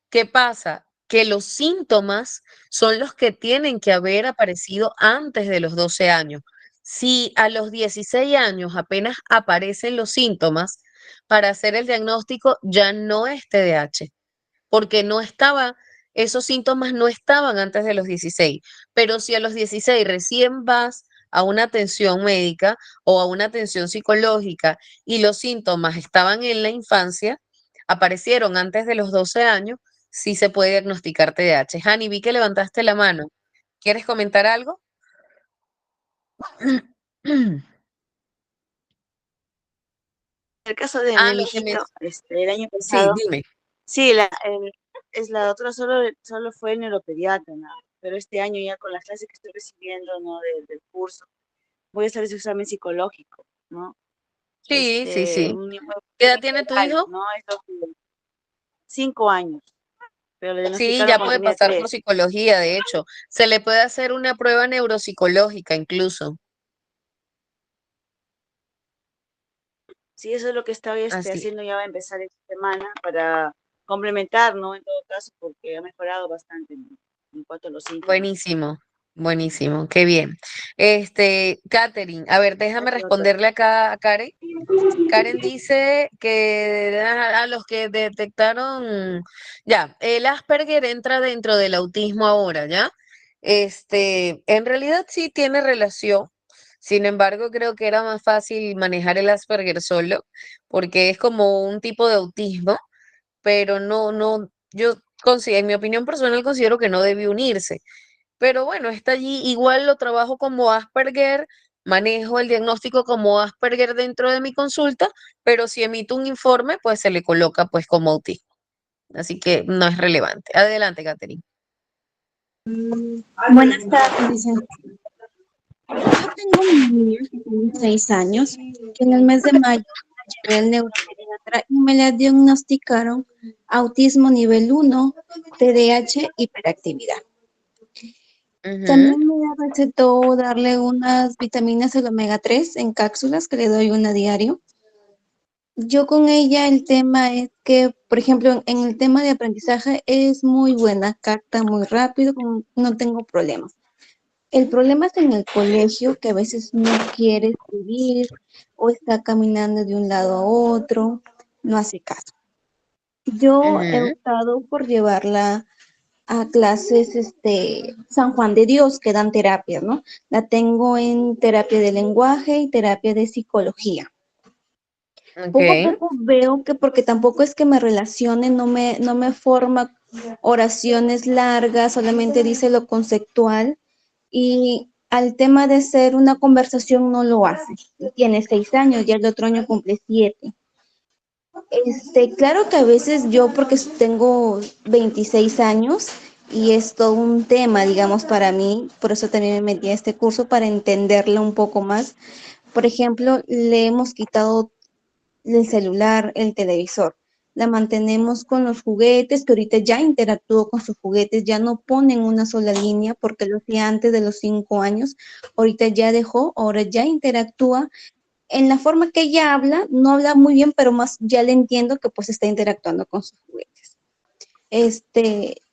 ¿Qué pasa? Que los síntomas son los que tienen que haber aparecido antes de los 12 años. Si a los 16 años apenas aparecen los síntomas, para hacer el diagnóstico ya no es TDAH, porque esos síntomas no estaban antes de los 16. Pero si a los 16 recién vas a una atención médica o a una atención psicológica y los síntomas estaban en la infancia, aparecieron antes de los 12 años, sí se puede diagnosticar TDAH. Hani, vi que levantaste la mano. ¿Quieres comentar algo? El caso de mi Lo que me... hijito, el año Sí, pasado, dime. sí, la doctora solo fue neuropediatra, ¿no? Pero este año ya con las clases que estoy recibiendo, ¿no? Del curso, voy a hacer ese examen psicológico, ¿no? Sí, sí, sí. Un ¿Qué edad tiene tu hijo? ¿no? Es lo que- 5 años, pero le Sí, diagnosticaron ya cuando puede tenía pasar por 3. psicología, de hecho. Se le puede hacer una prueba neuropsicológica incluso. Sí, eso es lo que estoy Así. haciendo, ya va a empezar esta semana para complementar, ¿no? En todo caso, porque ha mejorado bastante en cuanto a los síntomas. Buenísimo, buenísimo, qué bien. Katherine, a ver, déjame Gracias, doctora. responderle acá a Karen. Karen dice que a los que detectaron, ya, el Asperger entra dentro del autismo ahora, ¿ya? En realidad sí tiene relación. Sin embargo, creo que era más fácil manejar el Asperger solo, porque es como un tipo de autismo, pero no, no, en mi opinión personal considero que no debe unirse. pero bueno, está allí, igual lo trabajo como Asperger, manejo el diagnóstico como Asperger dentro de mi consulta, pero si emito un informe, pues se le coloca pues como autismo. Así que no es relevante. Adelante, Catherine. Buenas tardes, licenciada. Yo tengo un niño que tiene 6 años, que en el mes de mayo llevé al neuropediatra y me le diagnosticaron autismo nivel 1, TDAH, hiperactividad. Ujú, También me recetó darle unas vitaminas del omega 3 en cápsulas, que le doy una diario. Yo con ella el tema es que, por ejemplo, en el tema de aprendizaje es muy buena, capta muy rápido, no tengo problemas. El problema es en el colegio, que a veces no quiere escribir o está caminando de un lado a otro, no hace caso. Yo he ujú. optado por llevarla a clases San Juan de Dios, que dan terapia, ¿no? La tengo en terapia de lenguaje y terapia de psicología. Poco a Ok. poco veo que, porque tampoco es que me relacione, no me forma oraciones largas, solamente dice lo conceptual y al tema de ser una conversación no lo hace. Tiene 6 años, ya el otro año cumple 7. Claro que a veces yo, porque tengo 26 años y es todo un tema, digamos, para mí, por eso también me metí a este curso para entenderla un poco más. Por ejemplo, le hemos quitado el celular, el televisor. La mantenemos con los juguetes, que ahorita ya interactúo con sus juguetes, ya no ponen una sola línea porque lo hacía antes de los 5 años. Ahorita ya dejó, ahora ya interactúa. En la forma que ella habla, no habla muy bien, pero más ya le entiendo que pues está interactuando con sus juguetes.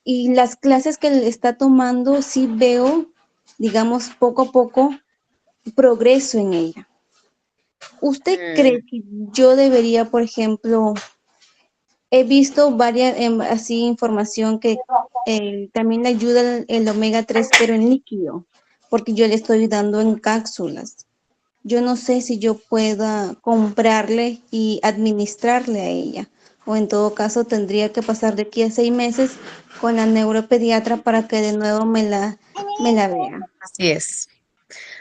Y las clases que le está tomando, sí veo, digamos, poco a poco progreso en ella. ¿Usted Mm, cree que yo debería, por ejemplo, he visto varias, así, información que también le ayuda el omega 3 pero en líquido, porque yo le estoy dando en cápsulas? Yo no sé si yo pueda comprarle y administrarle a ella, o en todo caso tendría que pasar de aquí a 6 meses con la neuropediatra para que de nuevo me la vea. así es.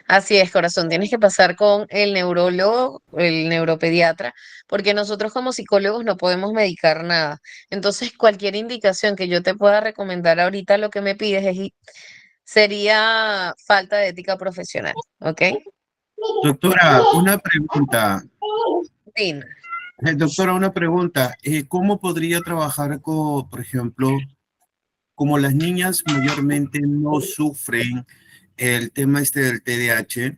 Así es, corazón. Tienes que pasar con el neurólogo, el neuropediatra, porque nosotros como psicólogos no podemos medicar nada. Entonces, cualquier indicación que yo te pueda recomendar ahorita, lo que me pides sería falta de ética profesional, ¿ok? Doctora, una pregunta. Dime. Doctora, una pregunta. ¿Cómo podría trabajar con, por ejemplo, como las niñas mayormente no sufren el tema este del TDAH,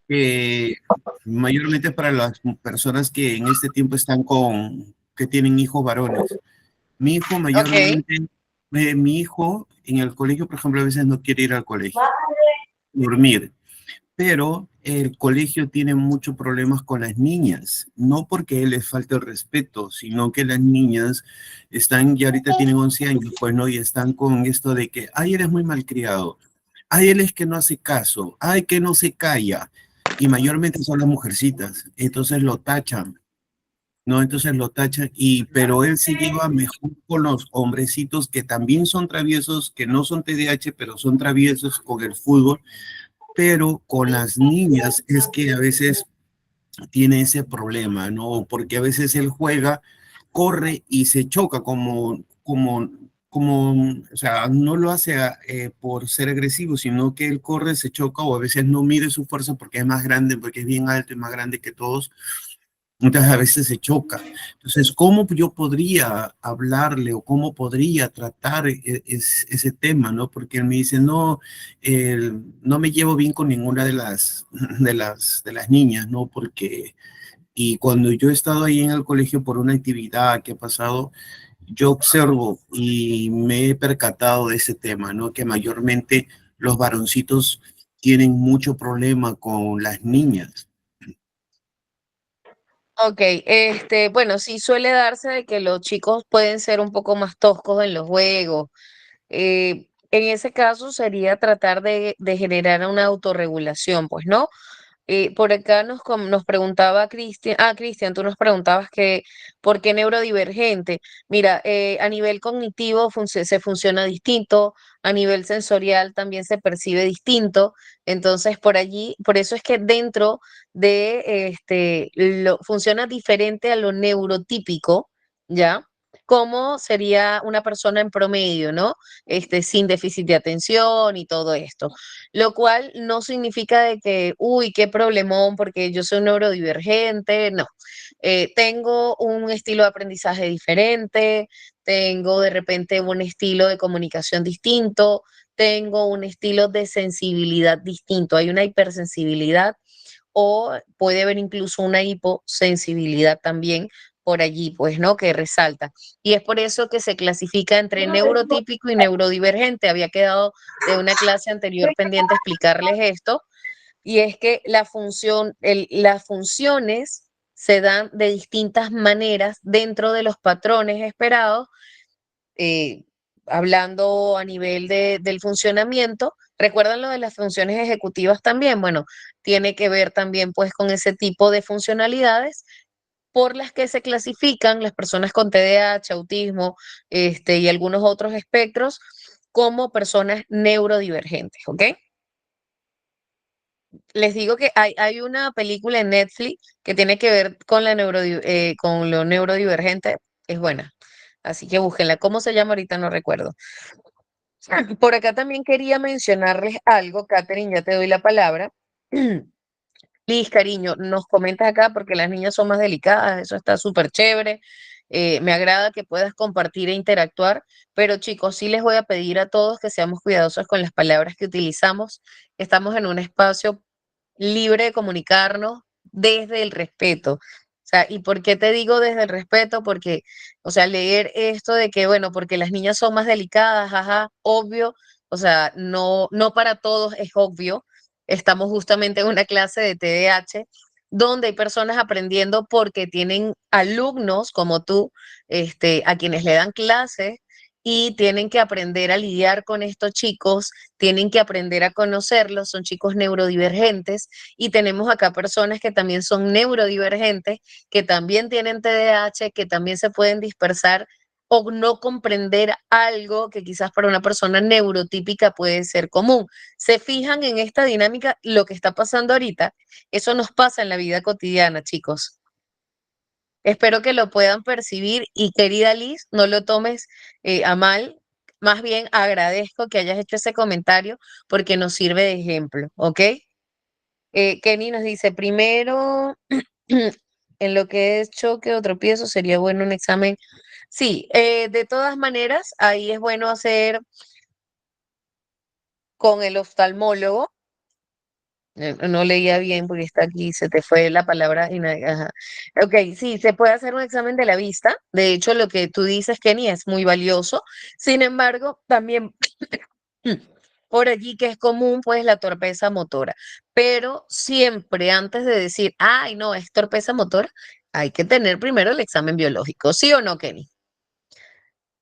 eh, mayormente para las personas que en este tiempo están que tienen hijos varones? Mi hijo Ok, mayormente, mi hijo en el colegio, por ejemplo, a veces no quiere ir al colegio, dormir, pero el colegio tiene muchos problemas con las niñas, no porque él les falte el respeto, sino que las niñas están, ya ahorita tienen 11 años, pues no, y están con esto de que, ay, eres muy malcriado, ay, él es que no hace caso, ay, que no se calla, y mayormente son las mujercitas, entonces lo tachan. No, entonces lo tachan, pero él se lleva mejor con los hombrecitos que también son traviesos, que no son TDAH, pero son traviesos con el fútbol, pero con las niñas es que a veces tiene ese problema, ¿no? Porque a veces él juega, corre y se choca o sea, no lo hace por ser agresivo, sino que él corre, se choca o a veces no mide su fuerza porque es más grande, porque es bien alto y más grande que todos. Entonces a veces se choca. Entonces, ¿cómo yo podría hablarle o cómo podría tratar ese tema, ¿no? Porque él me dice, no, no me llevo bien con ninguna de las niñas, ¿no? Porque, y cuando yo he estado ahí en el colegio por una actividad que ha pasado, yo observo y me he percatado de ese tema, ¿no? Que mayormente los varoncitos tienen mucho problema con las niñas. ok. Bueno, sí suele darse de que los chicos pueden ser un poco más toscos en los juegos. En ese caso sería tratar de generar una autorregulación, pues, ¿no? Por acá nos preguntaba Cristian, Cristian, tú nos preguntabas que por qué neurodivergente. Mira, a nivel cognitivo se funciona distinto, a nivel sensorial también se percibe distinto, entonces por allí, por eso es que dentro de funciona diferente a lo neurotípico, ¿ya? Cómo sería una persona en promedio, ¿no? Sin déficit de atención y todo esto, lo cual no significa de que, uy, qué problemón, porque yo soy neurodivergente, no. Tengo un estilo de aprendizaje diferente, tengo de repente un estilo de comunicación distinto, tengo un estilo de sensibilidad distinto, hay una hipersensibilidad o puede haber incluso una hiposensibilidad también por allí, pues, ¿no? Que resalta. Y es por eso que se clasifica entre neurotípico y neurodivergente. Había quedado de una clase anterior pendiente explicarles esto, y es que las funciones se dan de distintas maneras dentro de los patrones esperados, eh, hablando a nivel del funcionamiento. ¿Recuerdan lo de las funciones ejecutivas también? Bueno, tiene que ver también pues con ese tipo de funcionalidades por las que se clasifican las personas con TDAH, autismo, y algunos otros espectros como personas neurodivergentes, ¿ok? Les digo que hay una película en Netflix que tiene que ver con con lo neurodivergente, es buena, así que búsquenla. ¿Cómo se llama? Ahorita no recuerdo. Por acá también quería mencionarles algo, Catherine, ya te doy la palabra. Liz, cariño, nos comentas acá porque las niñas son más delicadas, eso está súper chévere. Me agrada que puedas compartir e interactuar, pero chicos, sí les voy a pedir a todos que seamos cuidadosos con las palabras que utilizamos. Estamos en un espacio libre de comunicarnos desde el respeto. O sea, ¿y por qué te digo desde el respeto? Porque, o sea, leer esto de que, bueno, porque las niñas son más delicadas, ajá, obvio, o sea, no para todos es obvio. Estamos justamente en una clase de TDAH donde hay personas aprendiendo porque tienen alumnos como tú, a quienes le dan clases y tienen que aprender a lidiar con estos chicos, tienen que aprender a conocerlos, son chicos neurodivergentes y tenemos acá personas que también son neurodivergentes, que también tienen TDAH, que también se pueden dispersar o no comprender algo que quizás para una persona neurotípica puede ser común. Se fijan en esta dinámica, lo que está pasando ahorita, eso nos pasa en la vida cotidiana, chicos. Espero que lo puedan percibir y querida Liz, no lo tomes a mal, más bien agradezco que hayas hecho ese comentario porque nos sirve de ejemplo, ¿ok? Kenny nos dice, primero, en lo que es choque o tropiezo sería bueno un examen. Sí, de todas maneras, ahí es bueno hacer con el oftalmólogo. No leía bien porque está aquí, se te fue la palabra. Ajá. Ok, sí, se puede hacer un examen de la vista. De hecho, lo que tú dices, Kenny, es muy valioso. Sin embargo, también por allí que es común, pues la torpeza motora. Pero siempre antes de decir, ay, no, es torpeza motora, hay que tener primero el examen biológico. ¿Sí o no, Kenny?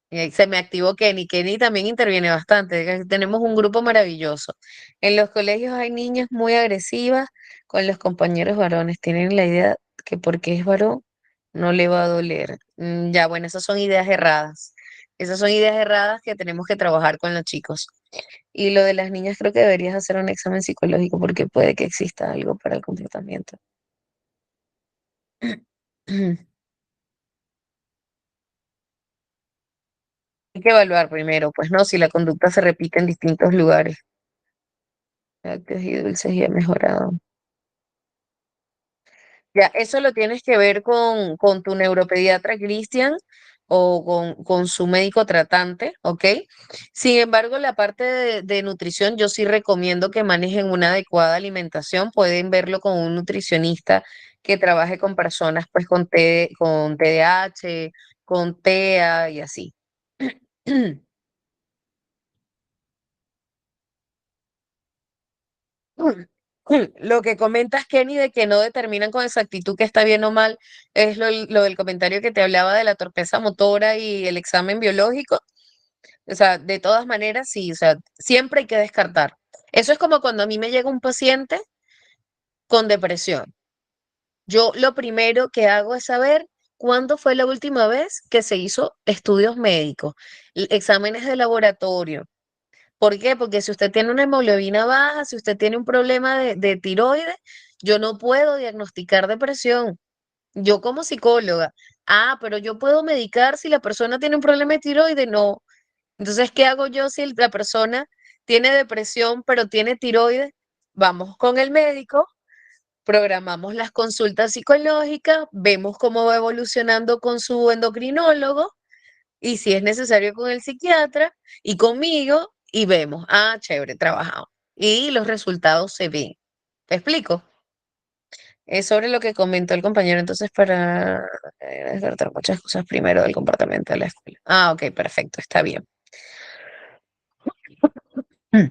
Y ahí se me activó Kenny. Kenny también interviene bastante. Tenemos un grupo maravilloso. En los colegios hay niñas muy agresivas con los compañeros varones. Tienen la idea que porque es varón no le va a doler. Ya, bueno, esas son ideas erradas. Esas son ideas erradas que tenemos que trabajar con los chicos. Y lo de las niñas creo que deberías hacer un examen psicológico porque puede que exista algo para el comportamiento. Hay que evaluar primero, pues no, si la conducta se repite en distintos lugares. Lácteos y dulces y ha mejorado. Ya, eso lo tienes que ver con tu neuropediatra, Cristian, o con su médico tratante, ¿ok? Sin embargo, la parte de nutrición, yo sí recomiendo que manejen una adecuada alimentación. Pueden verlo con un nutricionista que trabaje con personas pues con TDAH, con TEA y así. Lo que comentas, Kenny, de que no determinan con exactitud que está bien o mal, es lo del comentario que te hablaba de la torpeza motora y el examen biológico. O sea, de todas maneras, sí, o sea, siempre hay que descartar. Eso es como cuando a mí me llega un paciente con depresión. Yo lo primero que hago es saber cuándo fue la última vez que se hizo estudios médicos, exámenes de laboratorio. ¿Por qué? Porque si usted tiene una hemoglobina baja, si usted tiene un problema de tiroides, yo no puedo diagnosticar depresión. Yo como psicóloga, pero yo puedo medicar si la persona tiene un problema de tiroides, no. Entonces, ¿qué hago yo si la persona tiene depresión pero tiene tiroides? Vamos con el médico, programamos las consultas psicológicas, vemos cómo va evolucionando con su endocrinólogo y si es necesario con el psiquiatra y conmigo y vemos, chévere, trabajamos. Y los resultados se ven. ¿Te explico? Es sobre lo que comentó el compañero, entonces para descartar muchas cosas primero del comportamiento de la escuela. Ok, perfecto, está bien. Mm.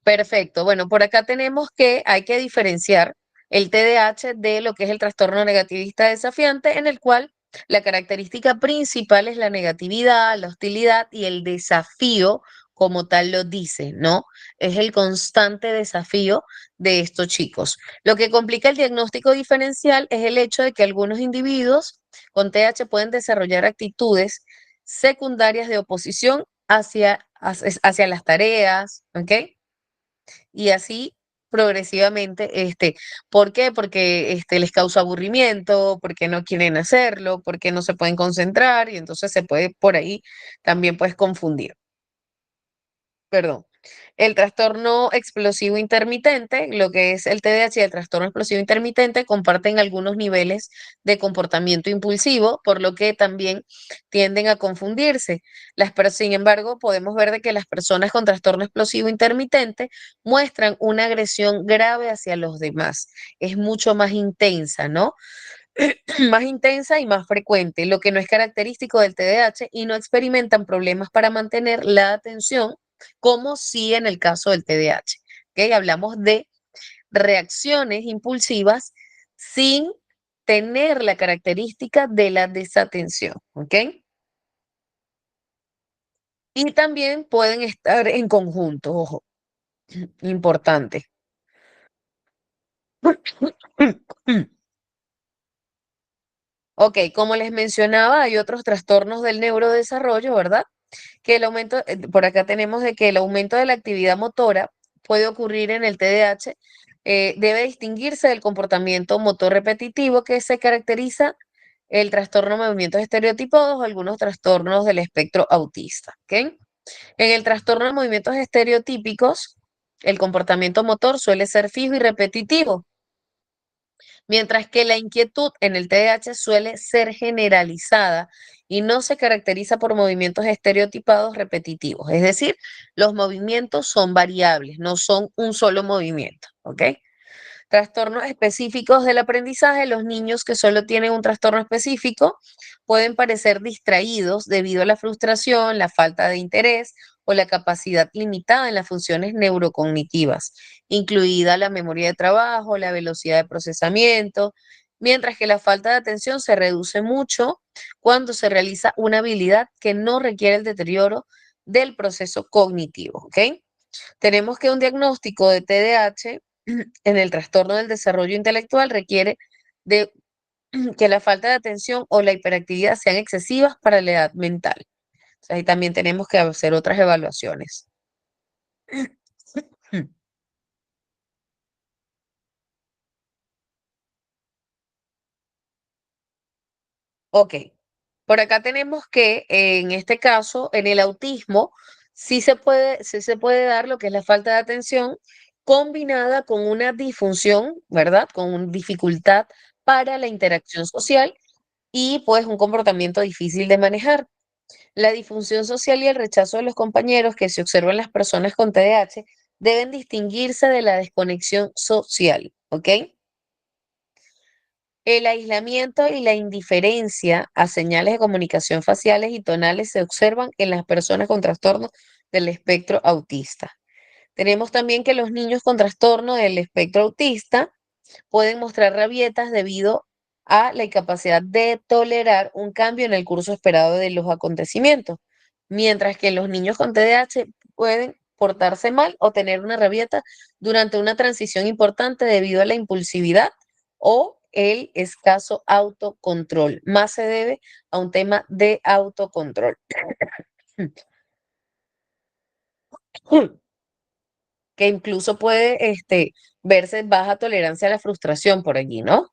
Perfecto. Bueno, por acá tenemos que hay que diferenciar el TDAH de lo que es el trastorno negativista desafiante, en el cual la característica principal es la negatividad, la hostilidad y el desafío, como tal lo dice, ¿no? Es el constante desafío de estos chicos. Lo que complica el diagnóstico diferencial es el hecho de que algunos individuos con TDAH pueden desarrollar actitudes secundarias de oposición hacia las tareas, ¿ok? Y así progresivamente, ¿por qué? Porque les causa aburrimiento, porque no quieren hacerlo, porque no se pueden concentrar y entonces se puede por ahí también puedes confundir. Perdón. El trastorno explosivo intermitente, lo que es el TDAH y el trastorno explosivo intermitente, comparten algunos niveles de comportamiento impulsivo, por lo que también tienden a confundirse. Sin embargo, podemos ver de que las personas con trastorno explosivo intermitente muestran una agresión grave hacia los demás. Es mucho más intensa, ¿no? Más intensa y más frecuente, lo que no es característico del TDAH y no experimentan problemas para mantener la atención, como sí en el caso del TDAH. ¿Ok? Hablamos de reacciones impulsivas sin tener la característica de la desatención. ¿Ok? Y también pueden estar en conjunto, ojo, importante. Ok, como les mencionaba, hay otros trastornos del neurodesarrollo, ¿verdad? Que el aumento, por acá tenemos de que el aumento de la actividad motora puede ocurrir en el TDAH, debe distinguirse del comportamiento motor repetitivo que se caracteriza el trastorno de movimientos estereotipados o algunos trastornos del espectro autista, ¿ok? En el trastorno de movimientos estereotípicos, el comportamiento motor suele ser fijo y repetitivo, mientras que la inquietud en el TDAH suele ser generalizada y no se caracteriza por movimientos estereotipados repetitivos. Es decir, los movimientos son variables, no son un solo movimiento, ¿ok? Trastornos específicos del aprendizaje. Los niños que solo tienen un trastorno específico pueden parecer distraídos debido a la frustración, la falta de interés o la capacidad limitada en las funciones neurocognitivas, incluida la memoria de trabajo, la velocidad de procesamiento, mientras que la falta de atención se reduce mucho cuando se realiza una habilidad que no requiere el deterioro del proceso cognitivo, ¿ok? Tenemos que un diagnóstico de TDAH en el trastorno del desarrollo intelectual requiere de que la falta de atención o la hiperactividad sean excesivas para la edad mental. O sea, ahí también tenemos que hacer otras evaluaciones. Ok, por acá tenemos que en este caso, en el autismo, sí se puede dar lo que es la falta de atención combinada con una disfunción, ¿verdad? Con una dificultad para la interacción social y pues un comportamiento difícil de manejar. La disfunción social y el rechazo de los compañeros que se observan en las personas con TDAH deben distinguirse de la desconexión social, ¿ok? El aislamiento y la indiferencia a señales de comunicación faciales y tonales se observan en las personas con trastorno del espectro autista. Tenemos también que los niños con trastorno del espectro autista pueden mostrar rabietas debido a la incapacidad de tolerar un cambio en el curso esperado de los acontecimientos, mientras que los niños con TDAH pueden portarse mal o tener una rabieta durante una transición importante debido a la impulsividad o el escaso autocontrol. Más se debe a un tema de autocontrol. Que incluso puede verse baja tolerancia a la frustración por allí, ¿no?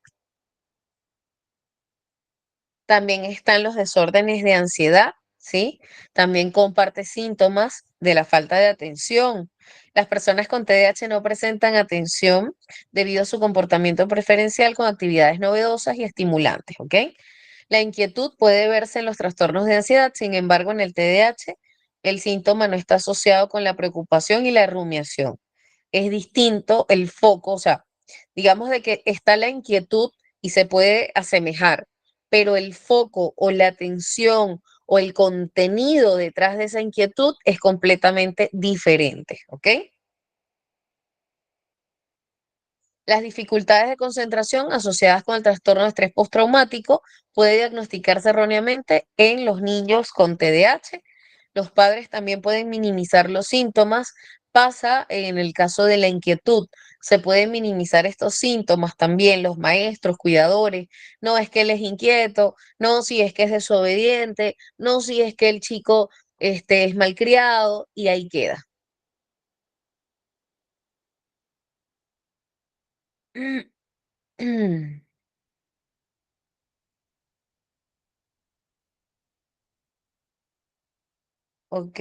También están los desórdenes de ansiedad, ¿sí? También comparte síntomas de la falta de atención. Las personas con TDAH no presentan atención debido a su comportamiento preferencial con actividades novedosas y estimulantes, ¿ok? La inquietud puede verse en los trastornos de ansiedad, sin embargo, en el TDAH el síntoma no está asociado con la preocupación y la rumiación. Es distinto el foco, o sea, digamos de que está la inquietud y se puede asemejar, pero el foco o la atención o el contenido detrás de esa inquietud es completamente diferente, ¿ok? Las dificultades de concentración asociadas con el trastorno de estrés postraumático puede diagnosticarse erróneamente en los niños con TDAH. Los padres también pueden minimizar los síntomas. Pasa en el caso de la inquietud. Se pueden minimizar estos síntomas también los maestros, cuidadores. No es que él es inquieto, no si es que es desobediente, no si es que el chico es malcriado y ahí queda. Ok.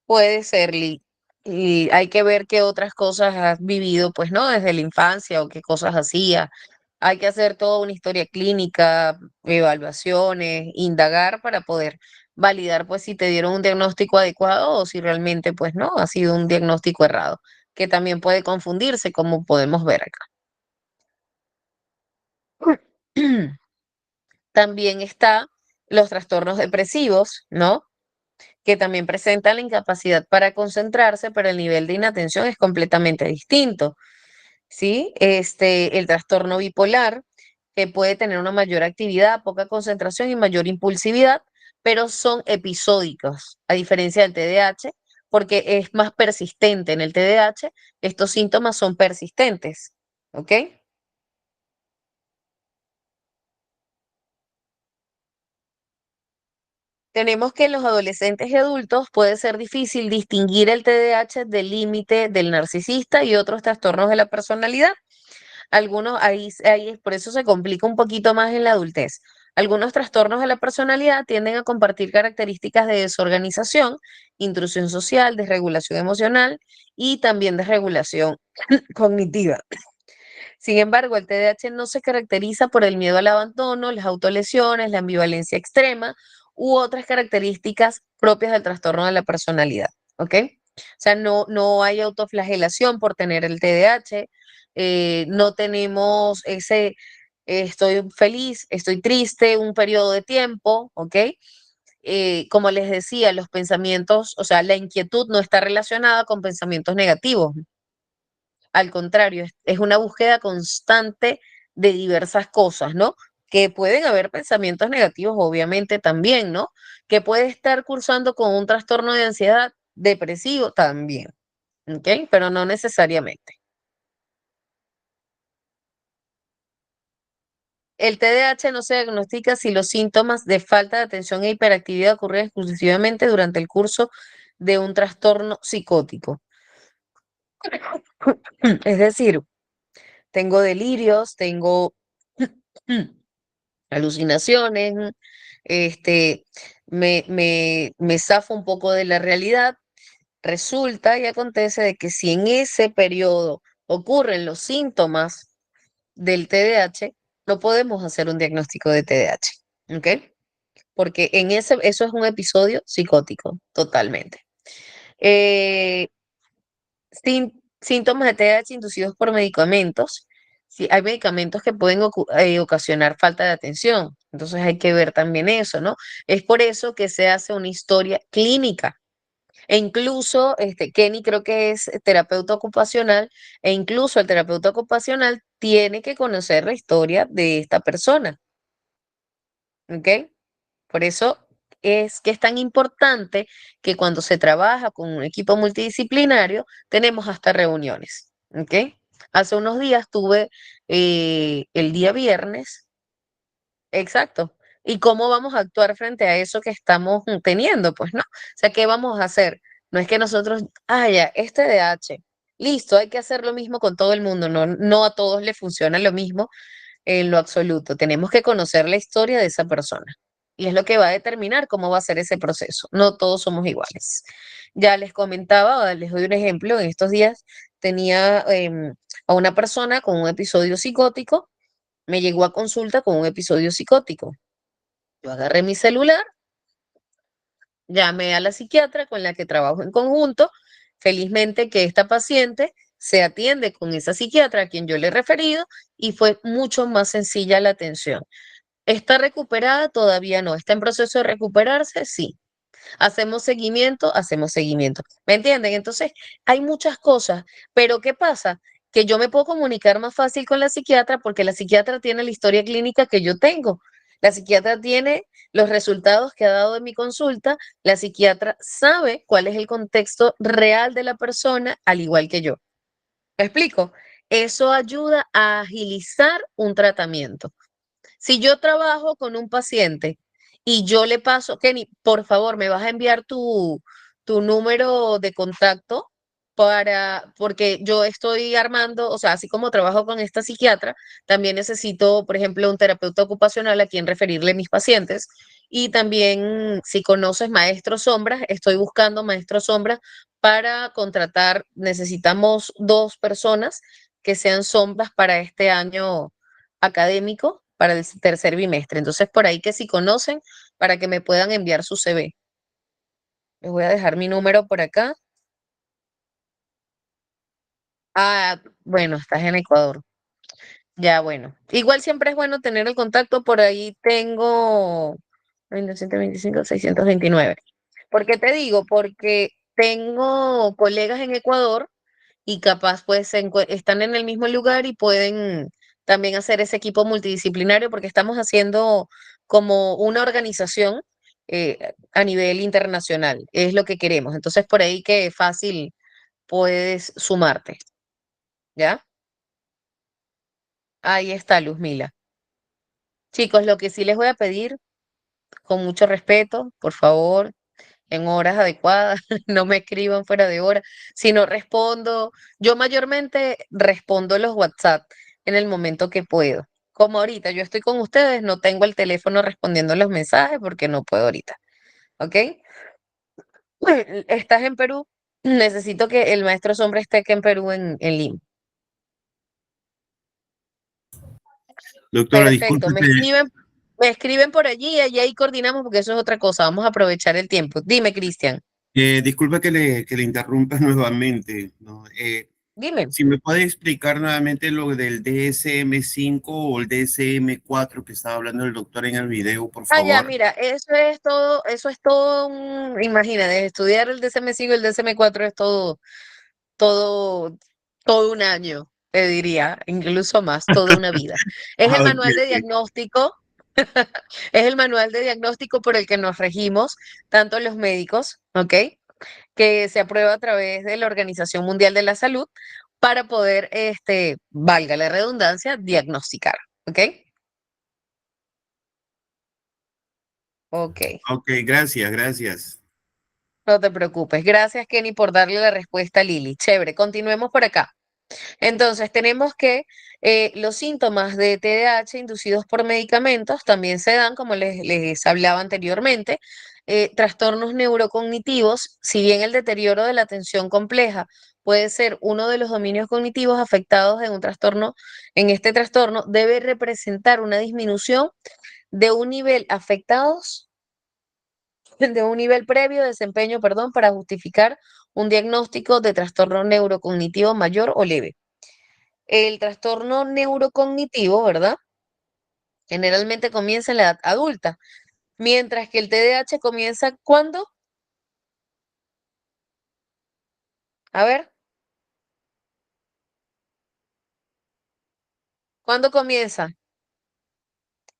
Puede ser, Lee. Y hay que ver qué otras cosas has vivido, pues, ¿no? Desde la infancia o qué cosas hacías. Hay que hacer toda una historia clínica, evaluaciones, indagar para poder validar, pues, si te dieron un diagnóstico adecuado o si realmente, pues, no, ha sido un diagnóstico errado, que también puede confundirse, como podemos ver acá. También está los trastornos depresivos, ¿no? Que también presentan la incapacidad para concentrarse, pero el nivel de inatención es completamente distinto, ¿sí? El trastorno bipolar, que puede tener una mayor actividad, poca concentración y mayor impulsividad, pero son episódicos, a diferencia del TDAH, porque es más persistente. En el TDAH, estos síntomas son persistentes, ¿ok? Tenemos que en los adolescentes y adultos puede ser difícil distinguir el TDAH del límite del narcisista y otros trastornos de la personalidad. Algunos, por eso se complica un poquito más en la adultez. Algunos trastornos de la personalidad tienden a compartir características de desorganización, intrusión social, desregulación emocional y también desregulación cognitiva. Sin embargo, el TDAH no se caracteriza por el miedo al abandono, las autolesiones, la ambivalencia extrema u otras características propias del trastorno de la personalidad, ¿ok? O sea, no hay autoflagelación por tener el TDAH, no tenemos ese estoy feliz, estoy triste, un periodo de tiempo, ¿ok? Como les decía, los pensamientos, o sea, la inquietud no está relacionada con pensamientos negativos. Al contrario, es una búsqueda constante de diversas cosas, ¿no? Que pueden haber pensamientos negativos, obviamente también, ¿no? Que puede estar cursando con un trastorno de ansiedad depresivo también, ¿ok? Pero no necesariamente. El TDAH no se diagnostica si los síntomas de falta de atención e hiperactividad ocurren exclusivamente durante el curso de un trastorno psicótico. Es decir, tengo delirios, tengo alucinaciones, este, me zafo un poco de la realidad. Resulta y acontece de que si en ese periodo ocurren los síntomas del TDAH, no podemos hacer un diagnóstico de TDAH, ¿ok? Porque eso es un episodio psicótico, totalmente. Eh, Síntomas de TDAH inducidos por medicamentos. Sí, hay medicamentos que pueden ocasionar falta de atención. Entonces hay que ver también eso, ¿no? Es por eso que se hace una historia clínica. E incluso, Kenny creo que es terapeuta ocupacional, e incluso el terapeuta ocupacional tiene que conocer la historia de esta persona. ¿Ok? Por eso es que es tan importante que cuando se trabaja con un equipo multidisciplinario, tenemos hasta reuniones, ¿ok? Hace unos días tuve el día viernes, exacto. ¿Y cómo vamos a actuar frente a eso que estamos teniendo? Pues no. O sea, ¿qué vamos a hacer? No es que nosotros, ya, este DH, listo, hay que hacer lo mismo con todo el mundo. No, no a todos les funciona lo mismo en lo absoluto. Tenemos que conocer la historia de esa persona. Y es lo que va a determinar cómo va a ser ese proceso. No todos somos iguales. Ya les comentaba, les doy un ejemplo. En estos días tenía a una persona con un episodio psicótico, me llegó a consulta con un episodio psicótico. Yo agarré mi celular, llamé a la psiquiatra con la que trabajo en conjunto. Felizmente que esta paciente se atiende con esa psiquiatra a quien yo le he referido y fue mucho más sencilla la atención. ¿Está recuperada? Todavía no. ¿Está en proceso de recuperarse? Sí. ¿Hacemos seguimiento? Hacemos seguimiento. ¿Me entienden? Entonces, hay muchas cosas, pero ¿qué pasa? Que yo me puedo comunicar más fácil con la psiquiatra porque la psiquiatra tiene la historia clínica que yo tengo. La psiquiatra tiene los resultados que ha dado en mi consulta. La psiquiatra sabe cuál es el contexto real de la persona, al igual que yo. ¿Me explico? Eso ayuda a agilizar un tratamiento. Si yo trabajo con un paciente y yo le paso, Kenny, por favor, me vas a enviar tu número de contacto porque yo estoy armando, o sea, así como trabajo con esta psiquiatra, también necesito, por ejemplo, un terapeuta ocupacional a quien referirle mis pacientes. Y también, si conoces maestros sombras, estoy buscando maestros sombras para contratar. Necesitamos 2 personas que sean sombras para este año académico para el tercer bimestre. Entonces, por ahí que si conocen, para que me puedan enviar su CV. Les voy a dejar mi número por acá. Bueno, estás en Ecuador. Ya, bueno. Igual siempre es bueno tener el contacto. Por ahí tengo 225, 629. ¿Por qué te digo? Porque tengo colegas en Ecuador y capaz pues están en el mismo lugar y pueden también hacer ese equipo multidisciplinario porque estamos haciendo como una organización a nivel internacional. Es lo que queremos. Entonces por ahí que fácil puedes sumarte, ¿ya? Ahí está, Luzmila. Chicos, lo que sí les voy a pedir, con mucho respeto, por favor, en horas adecuadas, no me escriban fuera de hora. Si no respondo, yo mayormente respondo los WhatsApp en el momento que puedo. Como ahorita yo estoy con ustedes, no tengo el teléfono respondiendo los mensajes porque no puedo ahorita, ¿ok? ¿Estás en Perú? Necesito que el maestro Sombra esté aquí en Perú, en Lima. Doctora, Perfecto, disculpe me escriben por allí y ahí coordinamos porque eso es otra cosa. Vamos a aprovechar el tiempo. Dime, Cristian, disculpe que le interrumpa nuevamente, ¿no? dime. Si me puede explicar nuevamente lo del DSM-5 o el DSM-4 que estaba hablando el doctor en el video, por Ya, favor. mira, eso es todo imagínate, estudiar el DSM-5 y el DSM-4 es todo, todo un año, te diría, incluso más, toda una vida. Es el Ah, manual de ok. diagnóstico, es el manual de diagnóstico por el que nos regimos, tanto los médicos, ¿ok? Que se aprueba a través de la Organización Mundial de la Salud para poder, valga la redundancia, diagnosticar, ¿ok? Ok. Ok, gracias, gracias. No te preocupes. Gracias, Kenny, por darle la respuesta a Lili. Chévere, continuemos por acá. Entonces, tenemos que los síntomas de TDAH inducidos por medicamentos también se dan, como les hablaba anteriormente, trastornos neurocognitivos. Si bien el deterioro de la atención compleja puede ser uno de los dominios cognitivos afectados en un trastorno, en este trastorno debe representar una disminución de un nivel afectados de un nivel previo de desempeño, perdón, para justificar un diagnóstico de trastorno neurocognitivo mayor o leve. El trastorno neurocognitivo, ¿verdad? Generalmente comienza en la edad adulta, mientras que el TDAH comienza ¿cuándo? A ver, ¿cuándo comienza?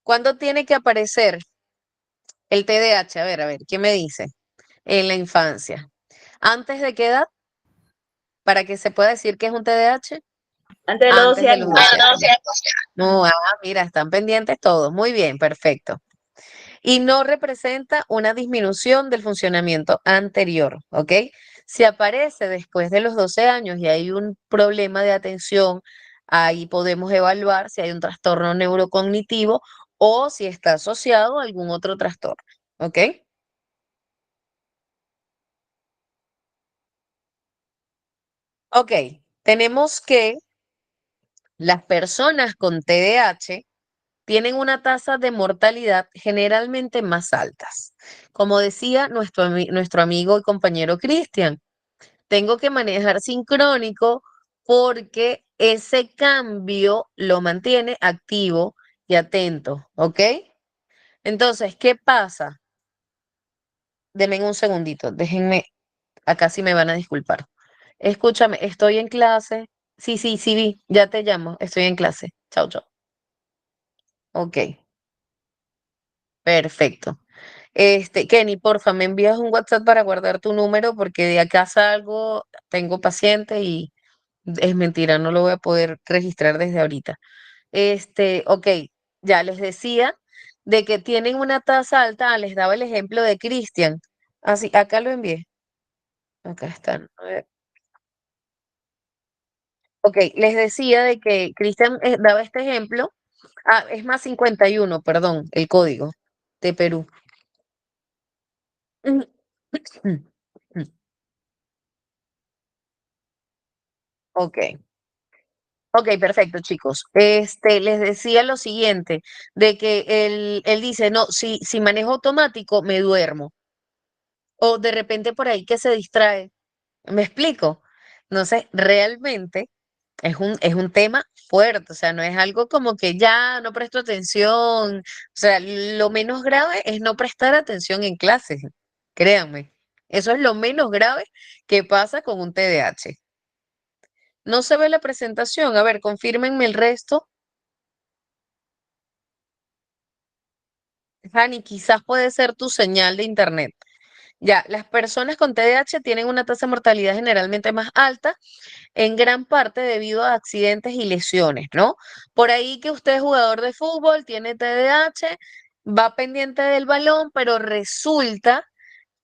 ¿Cuándo tiene que aparecer? El TDAH, a ver, ¿qué me dice? En la infancia. ¿Antes de qué edad? Para que se pueda decir que es un TDAH. Antes de los Antes 12 de los años. 12 años. No, mira, están pendientes todos. Muy bien, perfecto. Y no representa una disminución del funcionamiento anterior, ¿ok? Si aparece después de los 12 años y hay un problema de atención, ahí podemos evaluar si hay un trastorno neurocognitivo o si está asociado a algún otro trastorno, ¿ok? Ok, tenemos que las personas con TDAH tienen una tasa de mortalidad generalmente más altas. Como decía nuestro amigo y compañero Cristian, tengo que manejar sincrónico porque ese cambio lo mantiene activo y atento, ¿ok? Entonces, ¿qué pasa? Denme un segundito, déjenme, acá sí me van a disculpar. Escúchame, estoy en clase. Sí, sí, sí, vi, ya te llamo, estoy en clase. Chao, chao. Ok, perfecto. Kenny, porfa, me envías un WhatsApp para guardar tu número porque de acá salgo, tengo paciente y es mentira, no lo voy a poder registrar desde ahorita. Ok, ya les decía de que tienen una tasa alta, les daba el ejemplo de Cristian. Así, acá lo envié. Acá están. A ver. Ok, les decía de que Cristian daba este ejemplo. Ah, es más 51, perdón, el código de Perú. Ok. Ok, perfecto, chicos. Les decía lo siguiente, de que él dice, no, si manejo automático, me duermo. O de repente por ahí que se distrae. ¿Me explico? No sé, realmente es un tema fuerte, o sea, no es algo como que ya no presto atención. O sea, lo menos grave es no prestar atención en clases, créanme. Eso es lo menos grave que pasa con un TDAH. No se ve la presentación. A ver, confírmenme el resto. Fanny, quizás puede ser tu señal de internet. Ya, las personas con TDAH tienen una tasa de mortalidad generalmente más alta, en gran parte debido a accidentes y lesiones, ¿no? Por ahí que usted es jugador de fútbol, tiene TDAH, va pendiente del balón, pero resulta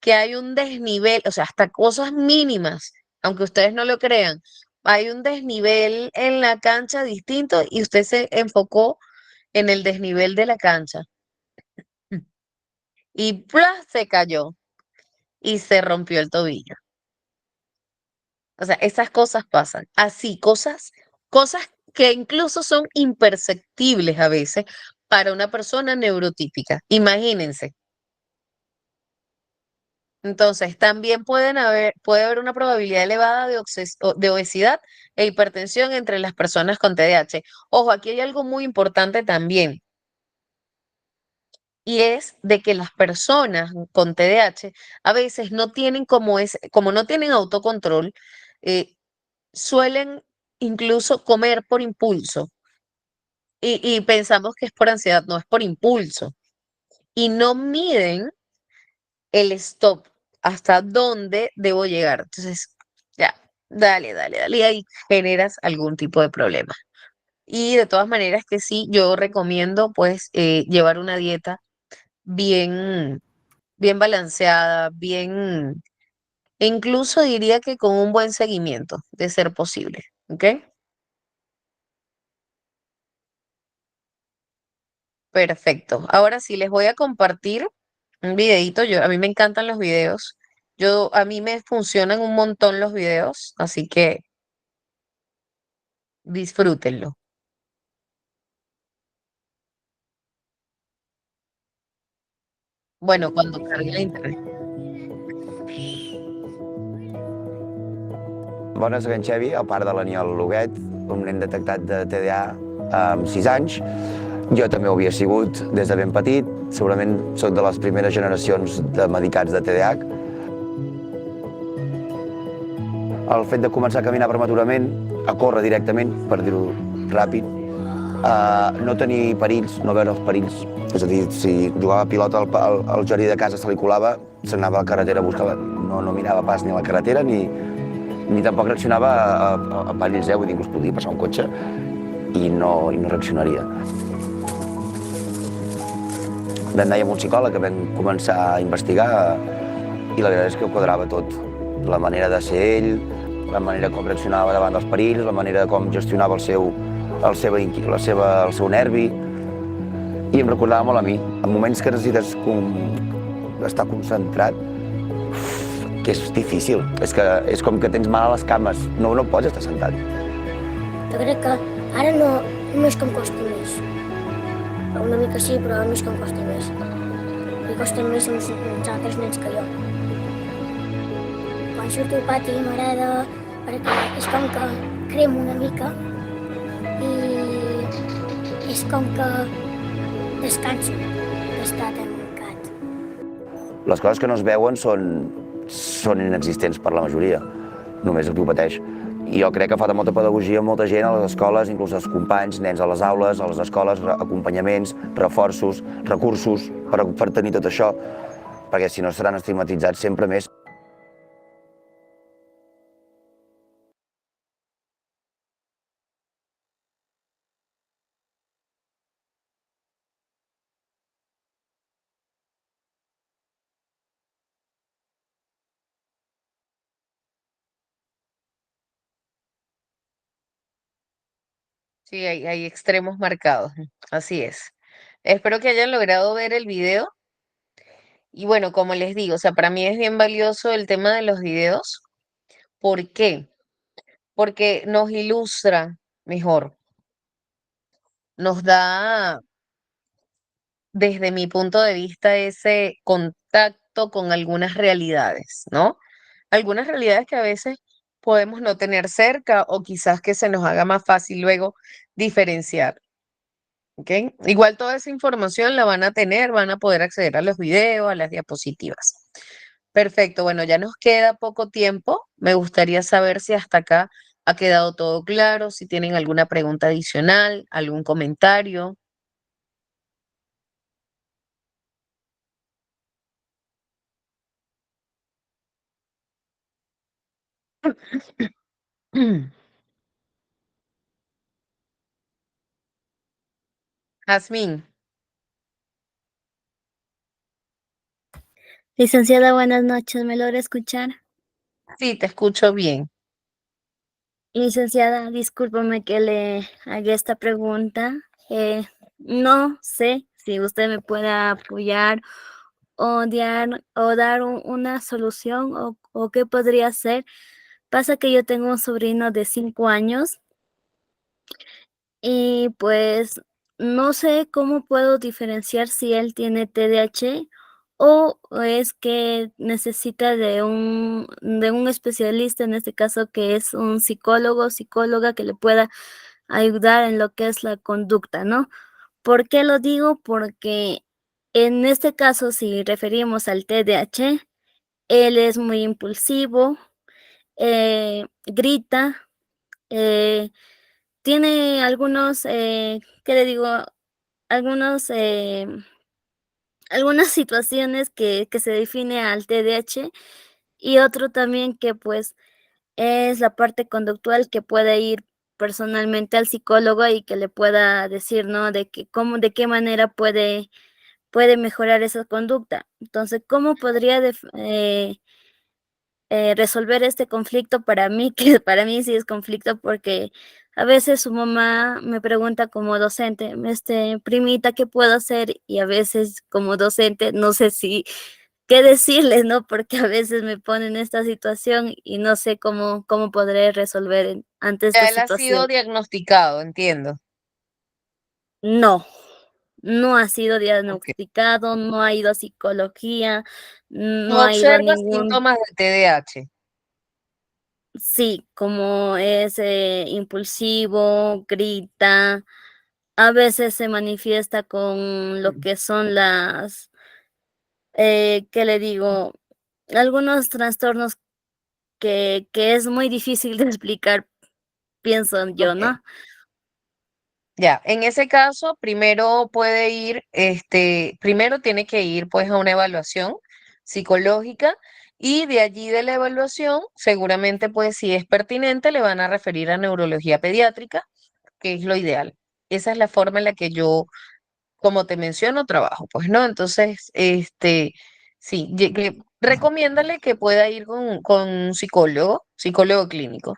que hay un desnivel, o sea, hasta cosas mínimas, aunque ustedes no lo crean, hay un desnivel en la cancha distinto y usted se enfocó en el desnivel de la cancha y ¡plá! Se cayó y se rompió el tobillo. O sea, esas cosas pasan. Así, cosas que incluso son imperceptibles a veces para una persona neurotípica. Imagínense. Entonces, también puede haber una probabilidad elevada de obesidad e hipertensión entre las personas con TDAH. Ojo, aquí hay algo muy importante también, y es de que las personas con TDAH a veces no tienen como no tienen autocontrol, eh, suelen incluso comer por impulso y pensamos que es por ansiedad, no es por impulso. Y no miden el stop, hasta dónde debo llegar. Entonces, ya, dale, dale, dale, y ahí generas algún tipo de problema. Y de todas maneras que sí, yo recomiendo pues llevar una dieta bien, bien balanceada, bien, e incluso diría que con un buen seguimiento, de ser posible, ¿ok? Perfecto. Ahora sí, les voy a compartir un videito. A mí me encantan los videos. A mí me funcionan un montón los videos, así que disfrútenlo. Bueno, cuando cargue la internet. Bones, soc en Xevi, el pare de l'Aniol Loguet, un nen detectat de TDA amb 6 anys. Jo també ho havia sigut des de ben petit, segurament soc de les primeres generacions de medicats de TDAH. El fet de començar a caminar prematurament, a córrer directament, per dir-ho ràpid, no tenir perills, no veure els perills. És a dir, si jugava a pilota al jardí de casa se li colava, se n'anava a la carretera a buscar, no mirava pas ni a la carretera ni tampoc reaccionava a perills, vull dir que us podria passar un cotxe i no reaccionaria. Vam anar amb un psicòleg que vam començar a investigar i la veritat és que ho quadrava tot. La manera de ser ell, la manera com reaccionava davant dels perills, la manera com gestionava el seu nervi, i em recordava molt a mi. En moments que necessites estar concentrat, que és difícil. És com que tens mal a les cames, no pots estar sentat. Jo crec que ara no és que em costi més. Una mica sí, però no és que em costi més. Li costen més uns altres nens que jo. Quan surto al pati m'agrada perquè és com que cremo una mica i és com que descanso d'estar tancat. Les coses que no es veuen són inexistents per la majoria, només el que ho pateix. I jo crec que falta molta pedagogia, molta gent a les escoles, inclús els companys, nens a les aules, a les escoles, acompanyaments, reforços, recursos per tenir tot això, perquè si no seran estigmatitzats sempre més. Sí, hay extremos marcados, así es. Espero que hayan logrado ver el video. Y bueno, como les digo, o sea, para mí es bien valioso el tema de los videos. ¿Por qué? Porque nos ilustra mejor, nos da, desde mi punto de vista, ese contacto con algunas realidades, ¿no? Algunas realidades que a veces podemos no tener cerca o quizás que se nos haga más fácil luego diferenciar. ¿Ok? Igual toda esa información la van a tener, van a poder acceder a los videos, a las diapositivas. Perfecto, bueno, ya nos queda poco tiempo. Me gustaría saber si hasta acá ha quedado todo claro, si tienen alguna pregunta adicional, algún comentario. Jazmín, Licenciada, buenas noches, ¿me logra escuchar? sí, te escucho bien. Licenciada, discúlpame que le haga esta pregunta. No sé si usted me puede apoyar o dar una solución o qué podría hacer. Pasa que yo tengo un sobrino de 5 años y pues no sé cómo puedo diferenciar si él tiene TDAH o es que necesita de un especialista, en este caso que es un psicólogo, psicóloga que le pueda ayudar en lo que es la conducta, ¿no? ¿Por qué lo digo? Porque en este caso, si referimos al TDAH, él es muy impulsivo, grita, tiene algunos, ¿qué le digo? Algunos, algunas situaciones que se define al TDAH y otro también que pues es la parte conductual que puede ir personalmente al psicólogo y que le pueda decir, ¿no? De que cómo, de qué manera puede mejorar esa conducta. Entonces, ¿cómo podría resolver este conflicto para mí? Que para mí sí es conflicto porque a veces su mamá me pregunta como docente, primita, ¿qué puedo hacer? Y a veces como docente no sé si qué decirles, ¿no? Porque a veces me ponen en esta situación y no sé cómo podré resolver ante esta Ya él ha sido situación. diagnosticado, entiendo. No, no ha sido Ok. diagnosticado, no ha ido a psicología, No no ha ido a observa ningún, síntomas de TDAH. sí, como es impulsivo, grita, a veces se manifiesta con lo que son ¿qué le digo? Algunos trastornos que es muy difícil de explicar, pienso yo, Ok. ¿no? Ya, en ese caso, primero puede ir, primero tiene que ir pues a una evaluación psicológica y de allí de la evaluación, seguramente pues si es pertinente, le van a referir a neurología pediátrica, que es lo ideal. Esa es la forma en la que yo, como te menciono, trabajo, pues, ¿no? Entonces, sí, recomiéndale que pueda ir con un psicólogo clínico.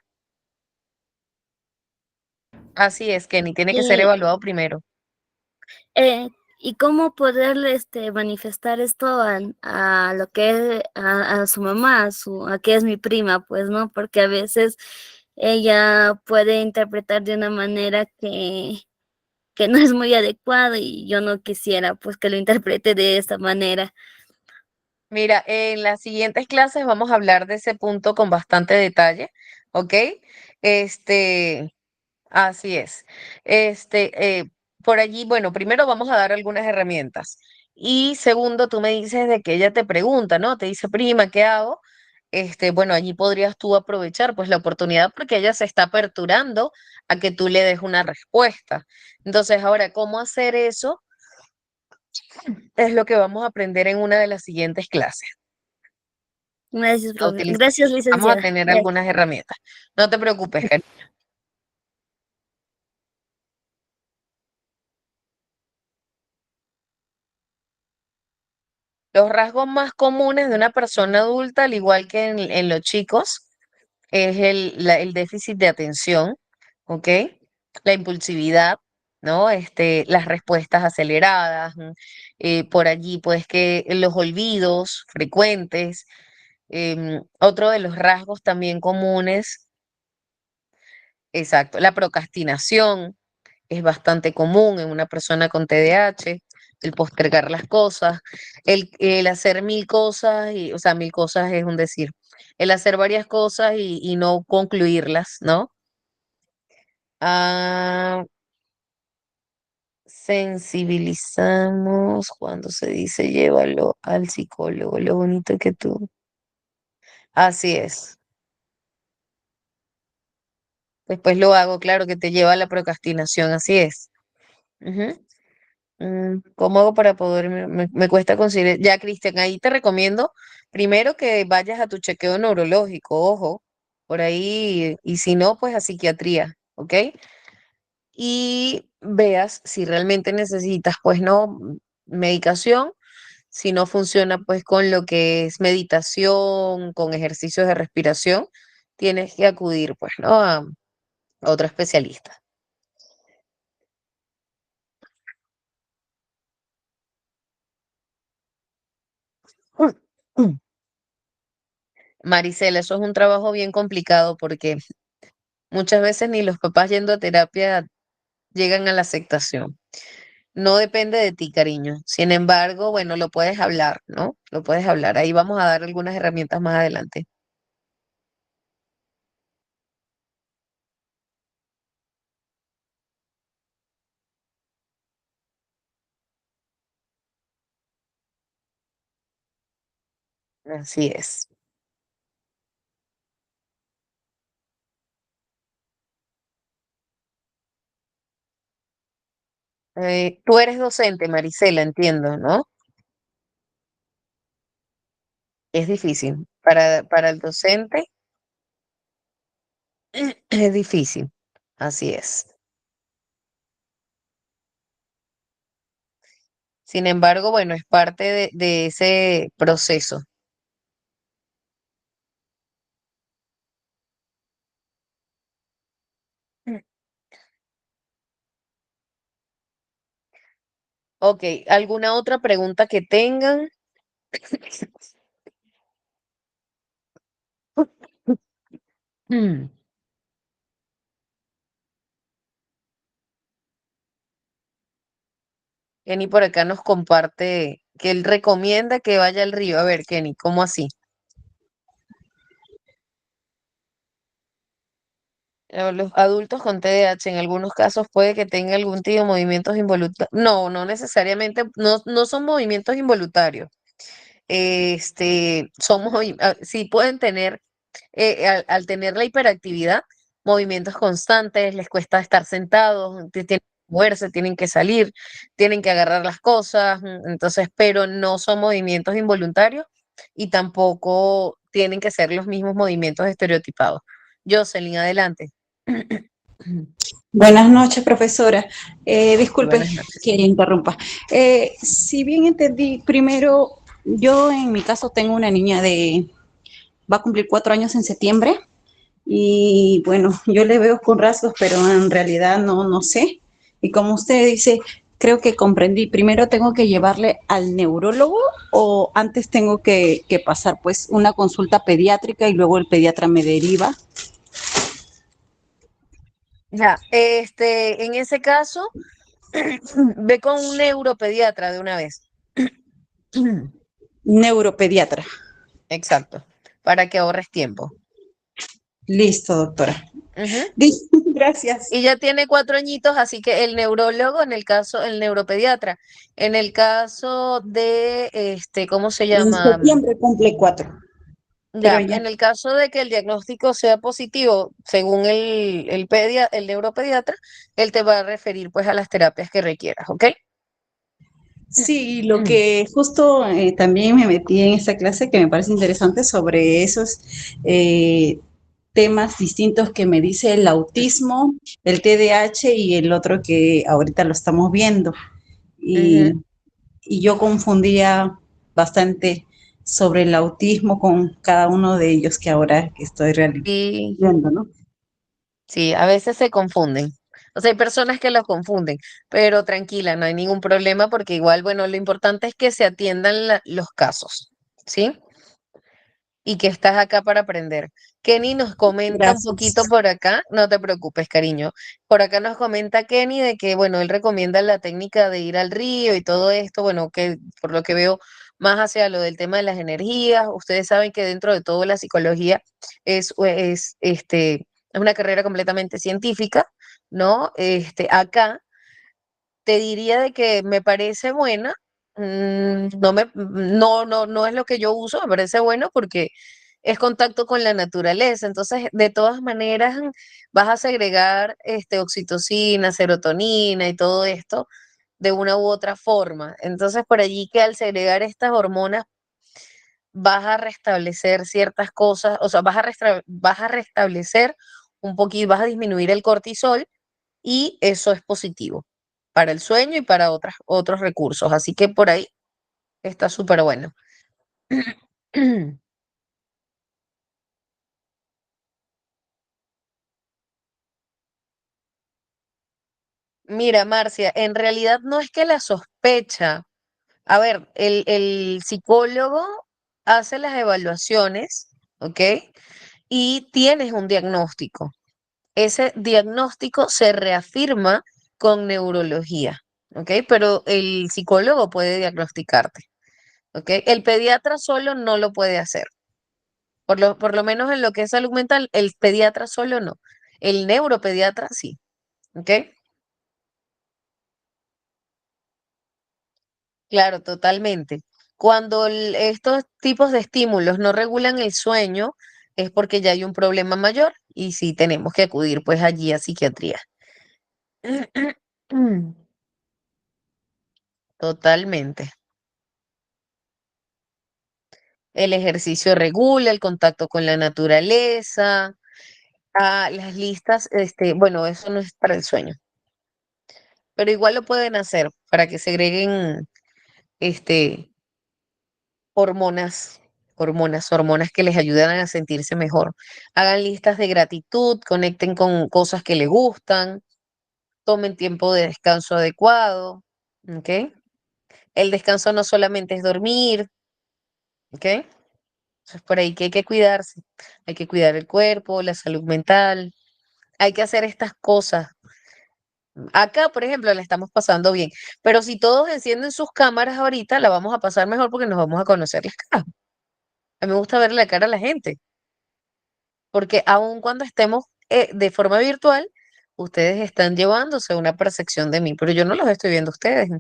Así es, Kenny, tiene que ser Y, evaluado primero. eh, ¿Y cómo poder manifestar esto a lo que a su mamá, a que es mi prima, pues, ¿no? Porque a veces ella puede interpretar de una manera que no es muy adecuada y yo no quisiera pues que lo interprete de esta manera. Mira, en las siguientes clases vamos a hablar de ese punto con bastante detalle, ¿ok? Este, así es. Por allí, bueno, primero vamos a dar algunas herramientas. Y segundo, tú me dices de que ella te pregunta, ¿no? Te dice, prima, ¿qué hago? Bueno, allí podrías tú aprovechar pues la oportunidad porque ella se está aperturando a que tú le des una respuesta. Entonces, ahora, ¿cómo hacer eso? Es lo que vamos a aprender en una de las siguientes clases. Gracias, A profe. utilizar. Gracias, Vamos a licenciada. tener Gracias. algunas herramientas. No te preocupes, Karen. Los rasgos más comunes de una persona adulta, al igual que en los chicos, es el déficit de atención, ¿ok? La impulsividad, ¿no? Las respuestas aceleradas, por allí, pues que los olvidos frecuentes. Otro de los rasgos también comunes, exacto, la procrastinación es bastante común en una persona con TDAH, el postergar las cosas, el hacer mil cosas, o sea, mil cosas es un decir, el hacer varias cosas y no concluirlas, ¿no? Ah, sensibilizamos cuando se dice llévalo al psicólogo, lo bonito que tú. Así es. Después lo hago, claro que te lleva a la procrastinación, así es. Ujú. ¿Cómo hago para poder? Me cuesta conseguir. Ya, Cristian, ahí te recomiendo primero que vayas a tu chequeo neurológico, ojo, por ahí, y si no, pues a psiquiatría, ¿ok? Y veas si realmente necesitas, pues no, medicación, si no funciona, pues con lo que es meditación, con ejercicios de respiración, tienes que acudir, pues, ¿no? A otro especialista. Maricela, eso es un trabajo bien complicado porque muchas veces ni los papás yendo a terapia llegan a la aceptación. No depende de ti, cariño. Sin embargo, bueno, lo puedes hablar, ¿no? Lo puedes hablar. Ahí vamos a dar algunas herramientas más adelante. Así es. Tú eres docente, Maricela, entiendo, ¿no? Es difícil. Para el docente es difícil. Así es. Sin embargo, bueno, es parte de ese proceso. Ok, ¿alguna otra pregunta que tengan? Kenny por acá nos comparte que él recomienda que vaya al río. A ver, Kenny, ¿cómo así? Los adultos con TDAH en algunos casos puede que tengan algún tipo de movimientos involuntarios. No, no necesariamente, no, no son movimientos involuntarios. Sí pueden tener, al tener la hiperactividad, movimientos constantes, les cuesta estar sentados, moverse, tienen que salir, tienen que agarrar las cosas, entonces, pero no son movimientos involuntarios y tampoco tienen que ser los mismos movimientos estereotipados. Jocelyn, adelante. Buenas noches, profesora. Disculpe Buenas noches. que interrumpa. Si bien entendí, primero, yo en mi caso tengo una niña va a cumplir 4 años en septiembre y bueno, yo le veo con rasgos, pero en realidad no sé. Y como usted dice, creo que comprendí. Primero tengo que llevarle al neurólogo o antes tengo que pasar pues una consulta pediátrica y luego el pediatra me deriva. Ya, en ese caso, ve con un neuropediatra de una vez. Neuropediatra. Exacto, para que ahorres tiempo. Listo, doctora. Ujú. Gracias. Y ya tiene 4 añitos, así que el neurólogo, en el caso, el neuropediatra, en el caso de, ¿cómo se En llama? septiembre cumple 4, pero Ya, ya. en el caso de que el diagnóstico sea positivo, según el neuropediatra, él te va a referir pues a las terapias que requieras, ¿ok? Sí, lo que justo también me metí en esta clase que me parece interesante sobre esos temas distintos que me dice el autismo, el TDAH y el otro que ahorita lo estamos viendo. Ujú. Y yo confundía bastante sobre el autismo con cada uno de ellos que ahora estoy Sí, viendo, ¿no? sí, a veces se confunden. O sea, hay personas que los confunden, pero tranquila, no hay ningún problema porque igual, bueno, lo importante es que se atiendan los casos, ¿sí? Y que estás acá para aprender. Kenny nos comenta un Gracias. poquito por acá, no te preocupes, cariño. Por acá nos comenta Kenny de que, bueno, él recomienda la técnica de ir al río y todo esto, bueno, que por lo que veo más hacia lo del tema de las energías. Ustedes saben que dentro de todo la psicología es una carrera completamente científica, ¿no? Acá te diría de que me parece buena. No es lo que yo uso, me parece bueno porque es contacto con la naturaleza. Entonces, de todas maneras, vas a segregar oxitocina, serotonina y todo esto de una u otra forma. Entonces, por allí que al segregar estas hormonas vas a restablecer ciertas cosas, o sea, vas a restablecer un poquito, vas a disminuir el cortisol y eso es positivo para el sueño y para otros recursos. Así que por ahí está súper bueno. Mira, Marcia, en realidad no es que la sospecha. A ver, el psicólogo hace las evaluaciones, ¿ok? Y tienes un diagnóstico. Ese diagnóstico se reafirma con neurología, ¿ok? Pero el psicólogo puede diagnosticarte, ¿ok? El pediatra solo no lo puede hacer. Por lo menos en lo que es salud mental, el pediatra solo no. El neuropediatra sí, ¿ok? Claro, totalmente. Cuando estos tipos de estímulos no regulan el sueño, es porque ya hay un problema mayor y sí tenemos que acudir pues allí a psiquiatría. Totalmente. El ejercicio regula el contacto con la naturaleza. Las listas, bueno, eso no es para el sueño, pero igual lo pueden hacer para que segreguen este, hormonas, hormonas que les ayudan a sentirse mejor. Hagan listas de gratitud, conecten con cosas que les gustan, tomen tiempo de descanso adecuado, ¿ok? El descanso no solamente es dormir, ¿ok? Eso es por ahí que hay que cuidarse, hay que cuidar el cuerpo, la salud mental, hay que hacer estas cosas. Acá, por ejemplo, la estamos pasando bien, pero si todos encienden sus cámaras ahorita, la vamos a pasar mejor porque nos vamos a conocer las caras. A mí me gusta ver la cara a la gente, porque aun cuando estemos de forma virtual, ustedes están llevándose una percepción de mí, pero yo no los estoy viendo a ustedes.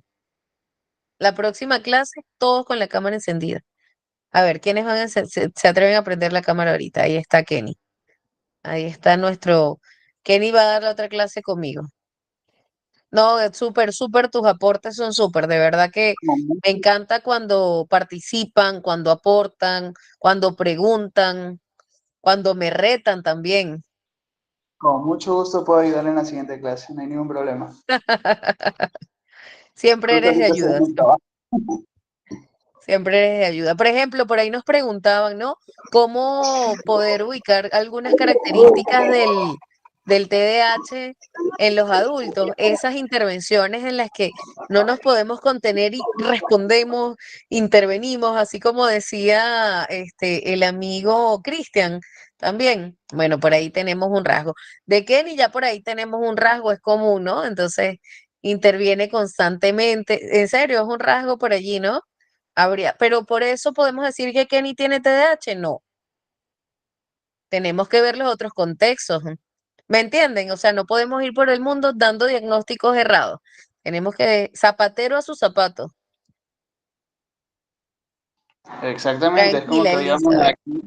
La próxima clase, todos con la cámara encendida. A ver, ¿quiénes se atreven a prender la cámara ahorita? Ahí está Kenny. Ahí está nuestro... Kenny va a dar la otra clase conmigo. No, es súper, súper, tus aportes son súper, de verdad que me encanta cuando participan, cuando aportan, cuando preguntan, cuando me retan también. Con mucho gusto puedo ayudar en la siguiente clase, no hay ningún problema. Siempre Tú eres de solito haces ayuda, mi trabajo. siempre eres de ayuda. Por ejemplo, por ahí nos preguntaban, ¿no? ¿Cómo poder ubicar algunas características del TDAH en los adultos? Esas intervenciones en las que no nos podemos contener y respondemos, intervenimos, así como decía el amigo Cristian también. Bueno, por ahí tenemos un rasgo. De Kenny ya por ahí tenemos un rasgo, es común, ¿no? Entonces interviene constantemente. En serio, es un rasgo por allí, ¿no? Habría, pero por eso podemos decir que Kenny tiene TDAH, no. Tenemos que ver los otros contextos. ¿Me entienden? O sea, no podemos ir por el mundo dando diagnósticos errados. Tenemos que zapatero a su zapato. Exactamente, es como Tranquila, que digamos Elizabeth. aquí,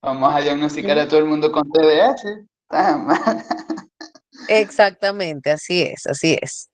vamos a diagnosticar Ujú. a todo el mundo con TDAH. Está mal. Exactamente, así es, así es.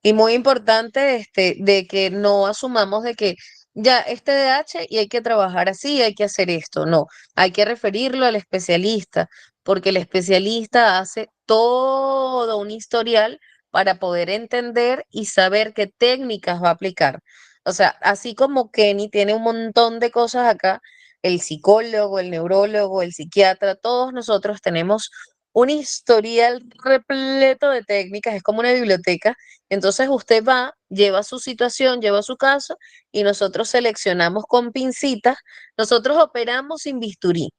Y muy importante de que no asumamos de que ya es TDAH y hay que trabajar así, hay que hacer esto. No, hay que referirlo al especialista, porque el especialista hace todo un historial para poder entender y saber qué técnicas va a aplicar. O sea, así como Kenny tiene un montón de cosas acá, el psicólogo, el neurólogo, el psiquiatra, todos nosotros tenemos un historial repleto de técnicas, es como una biblioteca. Entonces usted va, lleva su situación, lleva su caso y nosotros seleccionamos con pincitas. Nosotros operamos sin bisturí,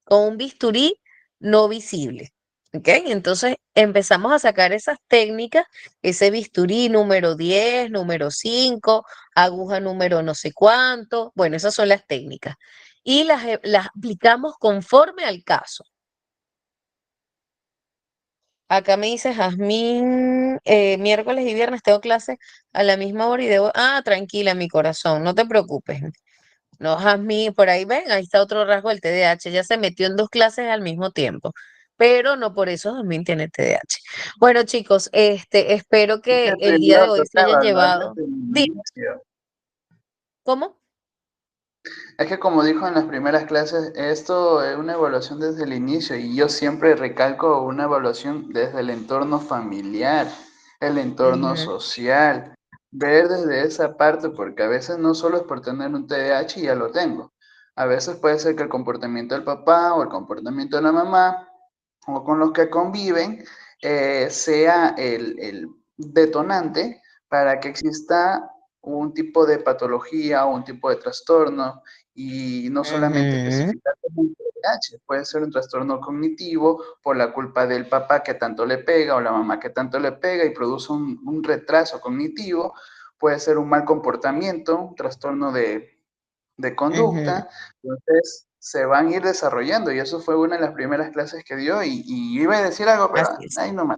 con un bisturí no visible. ¿Ok? Entonces empezamos a sacar esas técnicas, ese bisturí número 10, número 5, aguja número no sé cuánto. Bueno, esas son las técnicas. Y las aplicamos conforme al caso. Acá me dice Jazmín, miércoles y viernes tengo clases a la misma hora y debo... Ah, tranquila, mi corazón, no te preocupes. No, Jazmín, por ahí ven, ahí está otro rasgo del TDAH, ya se metió en dos clases al mismo tiempo, pero no por eso Jazmín tiene TDAH. Bueno, chicos, espero que Fíjate, el día lo de hoy se hayan tocaba, ¿no? llevado... Desde el Dime, inicio. ¿cómo? Es que como dijo en las primeras clases, esto es una evaluación desde el inicio y yo siempre recalco una evaluación desde el entorno familiar, el entorno Ujú, social, ver desde esa parte, porque a veces no solo es por tener un TDAH y ya lo tengo. A veces puede ser que el comportamiento del papá o el comportamiento de la mamá o con los que conviven sea el detonante para que exista un tipo de patología o un tipo de trastorno y no solamente ujú, especificar como un TDAH, puede ser un trastorno cognitivo por la culpa del papá que tanto le pega o la mamá que tanto le pega y produce un retraso cognitivo, puede ser un mal comportamiento, un trastorno de ujú. conducta, entonces se van a ir desarrollando y eso fue una de las primeras clases que dio y iba a decir algo, pero Así es. ahí nomás.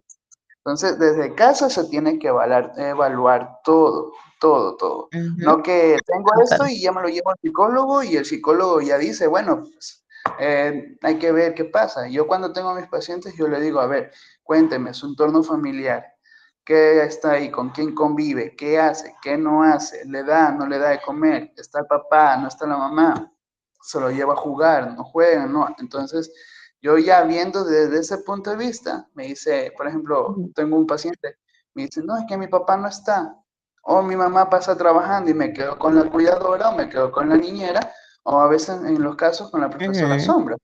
Entonces, desde casa se tiene que evaluar todo, todo, todo. Ujú, No que tengo esto total. y ya me lo llevo al psicólogo y el psicólogo ya dice, bueno, pues, hay que ver qué pasa. Yo cuando tengo a mis pacientes, yo le digo, a ver, cuénteme su entorno familiar, qué está ahí, con quién convive, qué hace, qué no hace, le da, no le da de comer, está el papá, no está la mamá, se lo lleva a jugar, no juegan, no. Entonces, yo ya viendo desde ese punto de vista, me dice, por ejemplo, Ujú, tengo un paciente, me dice, no, es que mi papá no está, o mi mamá pasa trabajando y me quedo con la cuidadora, o me quedo con la niñera, o a veces en los casos con la profesora ujú. sombra.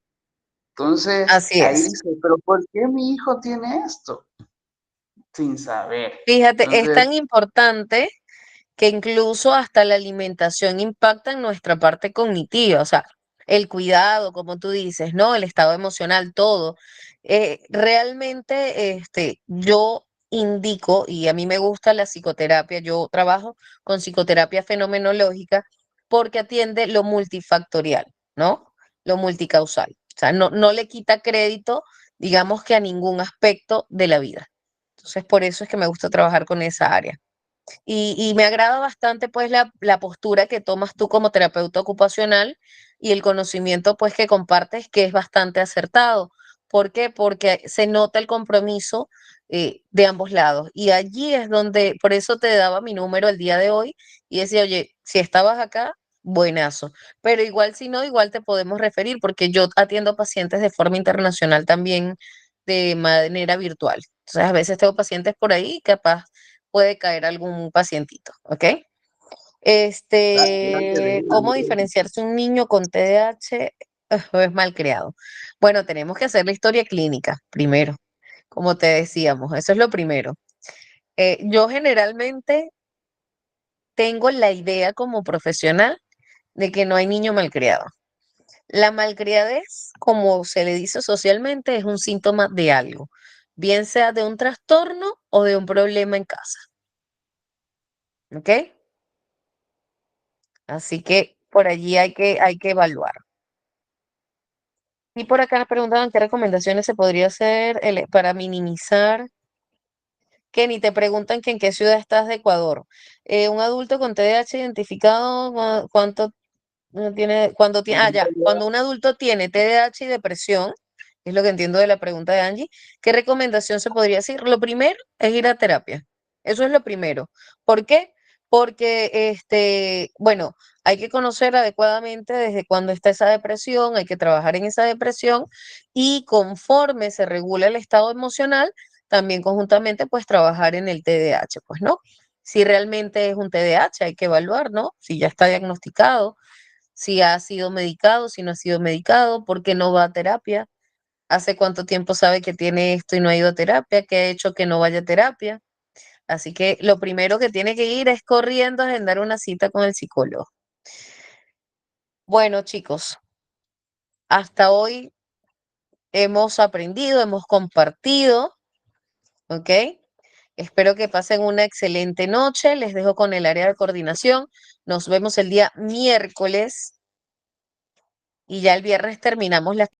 Entonces, Así ahí es. dice, pero ¿por qué mi hijo tiene esto? Sin saber. Fíjate, es Entonces, tan importante que incluso hasta la alimentación impacta en nuestra parte cognitiva, o sea, el cuidado, como tú dices, ¿no? El estado emocional, todo. Realmente, yo indico, y a mí me gusta la psicoterapia, yo trabajo con psicoterapia fenomenológica porque atiende lo multifactorial, ¿no? Lo multicausal. O sea, no le quita crédito, digamos que a ningún aspecto de la vida. Entonces, por eso es que me gusta trabajar con esa área. Y me agrada bastante pues la postura que tomas tú como terapeuta ocupacional y el conocimiento pues que compartes que es bastante acertado. ¿Por qué? Porque se nota el compromiso de ambos lados. Y allí es donde, por eso te daba mi número el día de hoy y decía, oye, si estabas acá, buenazo. Pero igual si no, igual te podemos referir porque yo atiendo pacientes de forma internacional también de manera virtual. Entonces a veces tengo pacientes por ahí y capaz puede caer algún pacientito, ¿ok? ¿Cómo diferenciarse un niño con TDAH o es malcriado? Bueno, tenemos que hacer la historia clínica primero, como te decíamos, eso es lo primero. Yo generalmente tengo la idea como profesional de que no hay niño malcriado. La malcriadez, como se le dice socialmente, es un síntoma de algo, bien sea de un trastorno o de un problema en casa. ¿Ok? Así que por allí hay que evaluar. Y por acá preguntaban qué recomendaciones se podría hacer para minimizar. Kenny, te preguntan que en qué ciudad estás de Ecuador. Un adulto con TDAH identificado, ¿cuánto tiene? Cuando un adulto tiene TDAH y depresión, es lo que entiendo de la pregunta de Angie, ¿qué recomendación se podría hacer? Lo primero es ir a terapia. Eso es lo primero. ¿Por qué? Porque, bueno, hay que conocer adecuadamente desde cuándo está esa depresión, hay que trabajar en esa depresión y conforme se regula el estado emocional, también conjuntamente, pues trabajar en el TDAH, pues, ¿no? Si realmente es un TDAH, hay que evaluar, ¿no? Si ya está diagnosticado, si ha sido medicado, si no ha sido medicado, por qué no va a terapia, hace cuánto tiempo sabe que tiene esto y no ha ido a terapia, qué ha hecho que no vaya a terapia. Así que lo primero que tiene que ir es corriendo a agendar una cita con el psicólogo. Bueno, chicos, hasta hoy hemos aprendido, hemos compartido, ¿ok? Espero que pasen una excelente noche. Les dejo con el área de coordinación. Nos vemos el día miércoles y ya el viernes terminamos la